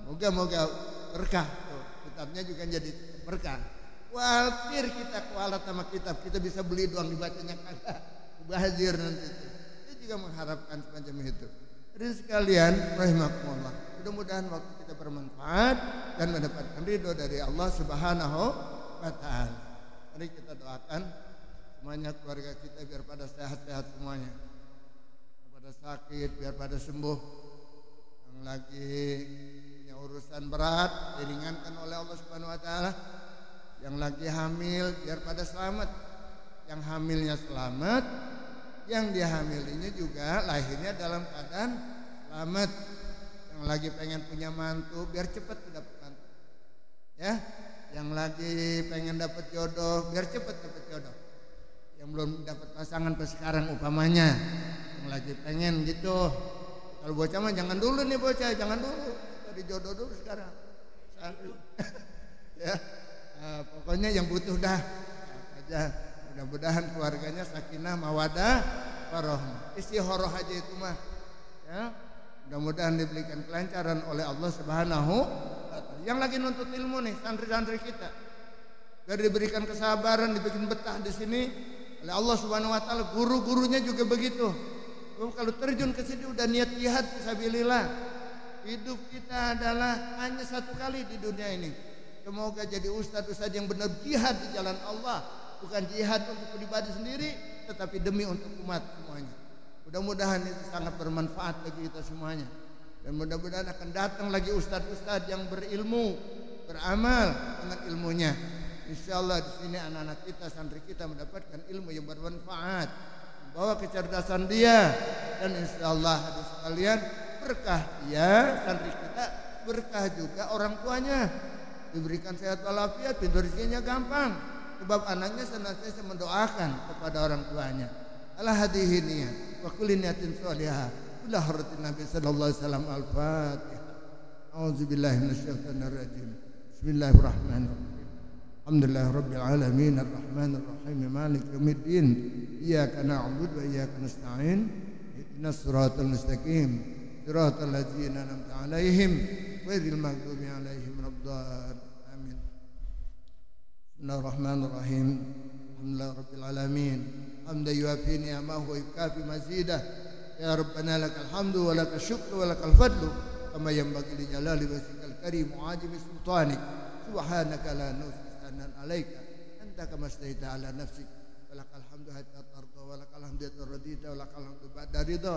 Moga-moga berkah. Tuh, kitabnya juga jadi berkah. Khawatir kita kualat sama kitab, kita bisa beli doang dibacanya kagak. Mubazir nanti itu. Dia juga mengharapkan semacam itu. Jadi sekalian, rahimakumullah. Mudah-mudahan waktu kita bermanfaat dan mendapatkan ridho dari Allah Subhanahu wa Ta'ala. Mari kita doakan semuanya keluarga kita biar pada sehat-sehat semuanya. Yang pada sakit biar pada sembuh. Yang lagi punya urusan berat diringankan oleh Allah Subhanahu wa Ta'ala. Yang lagi hamil biar pada selamat. Yang hamilnya selamat, yang dihamilinya juga lahirnya dalam keadaan selamat. Yang lagi pengen punya mantu biar cepat dapat mantu. Ya, yang lagi pengen dapat jodoh biar cepat dapat jodoh. Yang belum dapat pasangan pas sekarang umpamanya, yang lagi pengen gitu. Kalau bocah mah jangan dulu nih bocah, jangan dulu. Cari jodoh dulu sekarang. Ya. Nah, pokoknya yang butuh dah aja. Mudah-mudahan keluarganya sakinah mawadah warahmah. Istihoroh aja itu mah. Ya. Mudah-mudahan diberikan kelancaran oleh Allah Subhanahu wa Ta'ala. Yang lagi nuntut ilmu nih, santri-santri kita. Biar diberikan kesabaran, dibikin betah di sini oleh Allah Subhanahu wa Ta'ala. Guru-gurunya juga begitu. Kalau terjun ke sini udah niat jihad fisabilillah. Hidup kita adalah hanya satu kali di dunia ini. Semoga jadi ustadz-ustadz yang benar jihad di jalan Allah. Bukan jihad untuk pribadi sendiri, tetapi demi untuk umat semuanya. Mudah-mudahan itu sangat bermanfaat bagi kita semuanya. Dan mudah-mudahan akan datang lagi ustadz-ustadz yang berilmu, beramal dengan ilmunya. Insyaallah di sini anak-anak kita, santri kita mendapatkan ilmu yang bermanfaat, membawa kecerdasan dia, dan insyaallah hadis sekalian berkah dia, santri kita, berkah juga orang tuanya. Diberikan sehat walafiat, pintu rezekinya gampang. Sebab anaknya senantiasa mendoakan kepada orang tuanya. Ala hadihi niyat wa kulli niyatin shalihah. Bila haratin Nabi sallallahu alaihi wasallam al-Fatihah. A'udzubillahi minasyaitonir rajim. Bismillahirrahmanirrahim. Alhamdulillahirabbil alamin arrahmanir rahim maliki yaumiddin. Iyyaka na'budu wa iyyaka nasta'in. Ihdinas siratal mustaqim. Siratal ladzina an'amta 'alaihim ghairil maghdubi 'alaihim waladdallin. Amin. Bismillahirrahmanirrahim. Alhamdulillah rabbil alamin. Hamdan yuafi ni'amahu wa yukafi mazidah. Ya Rabbana lakal hamdu wa lakal syukru wa lakal fadlu kama yanbaghi li jalali wajhikal karim wa 'azimi sultanik. Subhanaka la nuhsi sanan 'alaika anta kama staita 'ala nafsik. Wa lakal hamdu hatta tarda wa lakal hamdu hatta radita wa lakal hamdu ba'da ridha.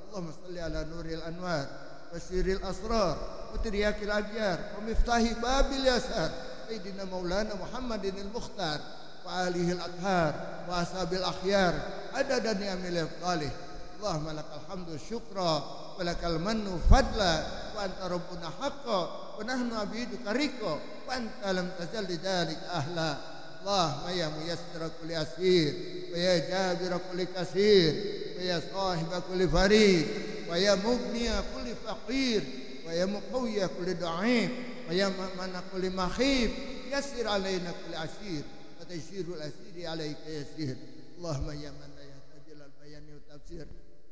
Allahumma shalli ala nuril anwar wa sirril asrar wa tiryakil abyar wa miftahi babil yasar sayyidina maulana Muhammadin al-Mukhtar wa alihi al-athhar wa ashabil akhyar adada ni'amil afdalih. Allahumma lakal hamdu syukra wa lakal mannu fadla wa anta rabbuna haqqa wa nahnu abiduka riqa wa anta lam tazal lidhalik ahla. Allahumma ya muyassira kulli asir wa ya jabira kulli kasir wa ya sahiba kulli farid wa ya mughniya kulli faqir wa ya muqawwiya kulli da'if wa ya mana kulli makhif yassir alaina kulli asir wa taysirul asiri alaika yasir. Allahumma ya man la yahtajil al bayani wa tafsir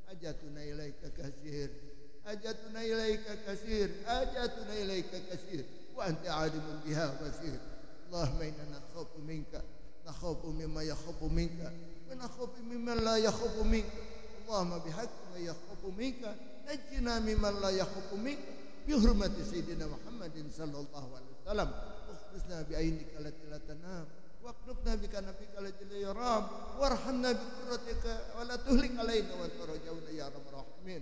hajatuna ilaika kasir hajatuna ilaika kasir hajatuna ilaika kasir wa anta alimun biha basir. Allahumma inna nakhafu minka nakhafu mimma yakhafu minka wa nakhafu mimman la yakhafu minka. Allahumma bihaqqi ma yakhafu minka najjina mimman la yakhafu minka bi hurmati sayyidina Muhammadin sallallahu alaihi wasallam. Ukhrisna bi ainika allati la tanam واقلبنا بك نبيك لجل يا رب وارحمنا بقرتك ولا تهلك علينا وانت رجونا يا رب الراحمين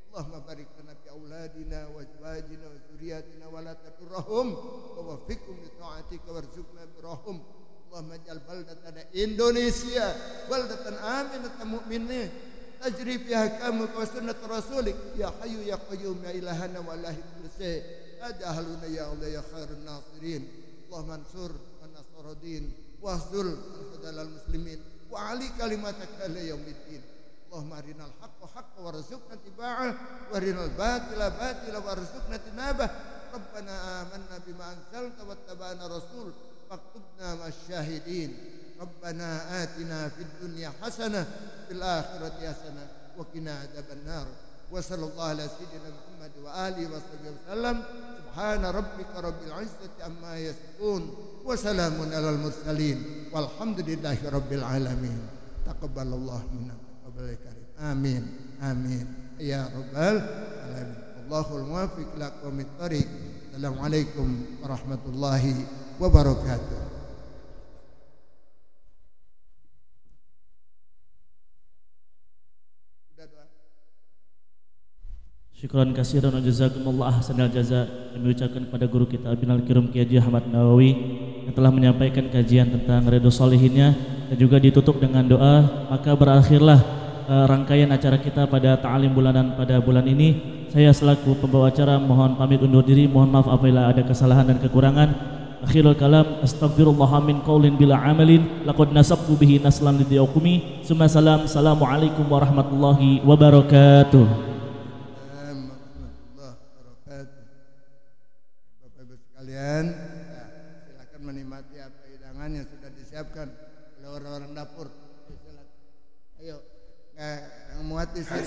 اللهم بارك لنا في أولادنا وأزواجنا وذرياتنا ولا تضرهم ووفقهم لطاعتك وارزقنا برهم اللهم اجعل بلدتنا إندونيسيا بلدة آمنة مؤمنة تجري فيها أحكامك وسنة رسولك يا حي يا قيوم يا إلهنا وإله كل شيء أجعلنا يا الله يا خير الناصرين اللهم انصر من نصر الدين واخذل من خذل المسلمين وعلي كلمتك إلى يوم الدين اللهم أرنا الحق حقا وارزقنا اتباعه وأرنا الباطل باطلا وارزقنا اجتنابه ربنا آمنا بما أنزلت واتبعنا رسول فاكتبنا مع الشاهدين ربنا آتنا في الدنيا حسنة في الآخرة حسنة وقنا عذاب النار وصلى الله على سيدنا محمد وآله وصحبه وسلم سبحان ربك رب العزة عما يصفون وسلام على المرسلين والحمد لله رب العالمين تقبل الله منا وتقبل الكريم آمين آمين يا رب العالمين الله الموفق لكم الطريق السلام عليكم ورحمة الله wabarakatuh. Syukran kasiran wa jazakumullah ahsanal jaza kami ucapkan kepada guru kita Abinal Kiram Kiai Haji Ahmad Nawawi yang telah menyampaikan kajian tentang Ridho Shalihinnya dan juga ditutup dengan doa. Maka berakhirlah rangkaian acara kita pada ta'alim bulanan pada bulan ini. Saya selaku pembawa acara mohon pamit undur diri, mohon maaf apabila ada kesalahan dan kekurangan. Akhirul kalam astaghfirullah min qaulin bila amalin laqad nasabtu bihi naslan lidiyaqumi summa salam. Assalamualaikum warahmatullahi wabarakatuh. Bapak Ibu sekalian, silakan menikmati apa hidangan yang sudah disiapkan oleh orang-orang dapur. Ayo, yang muat di situ.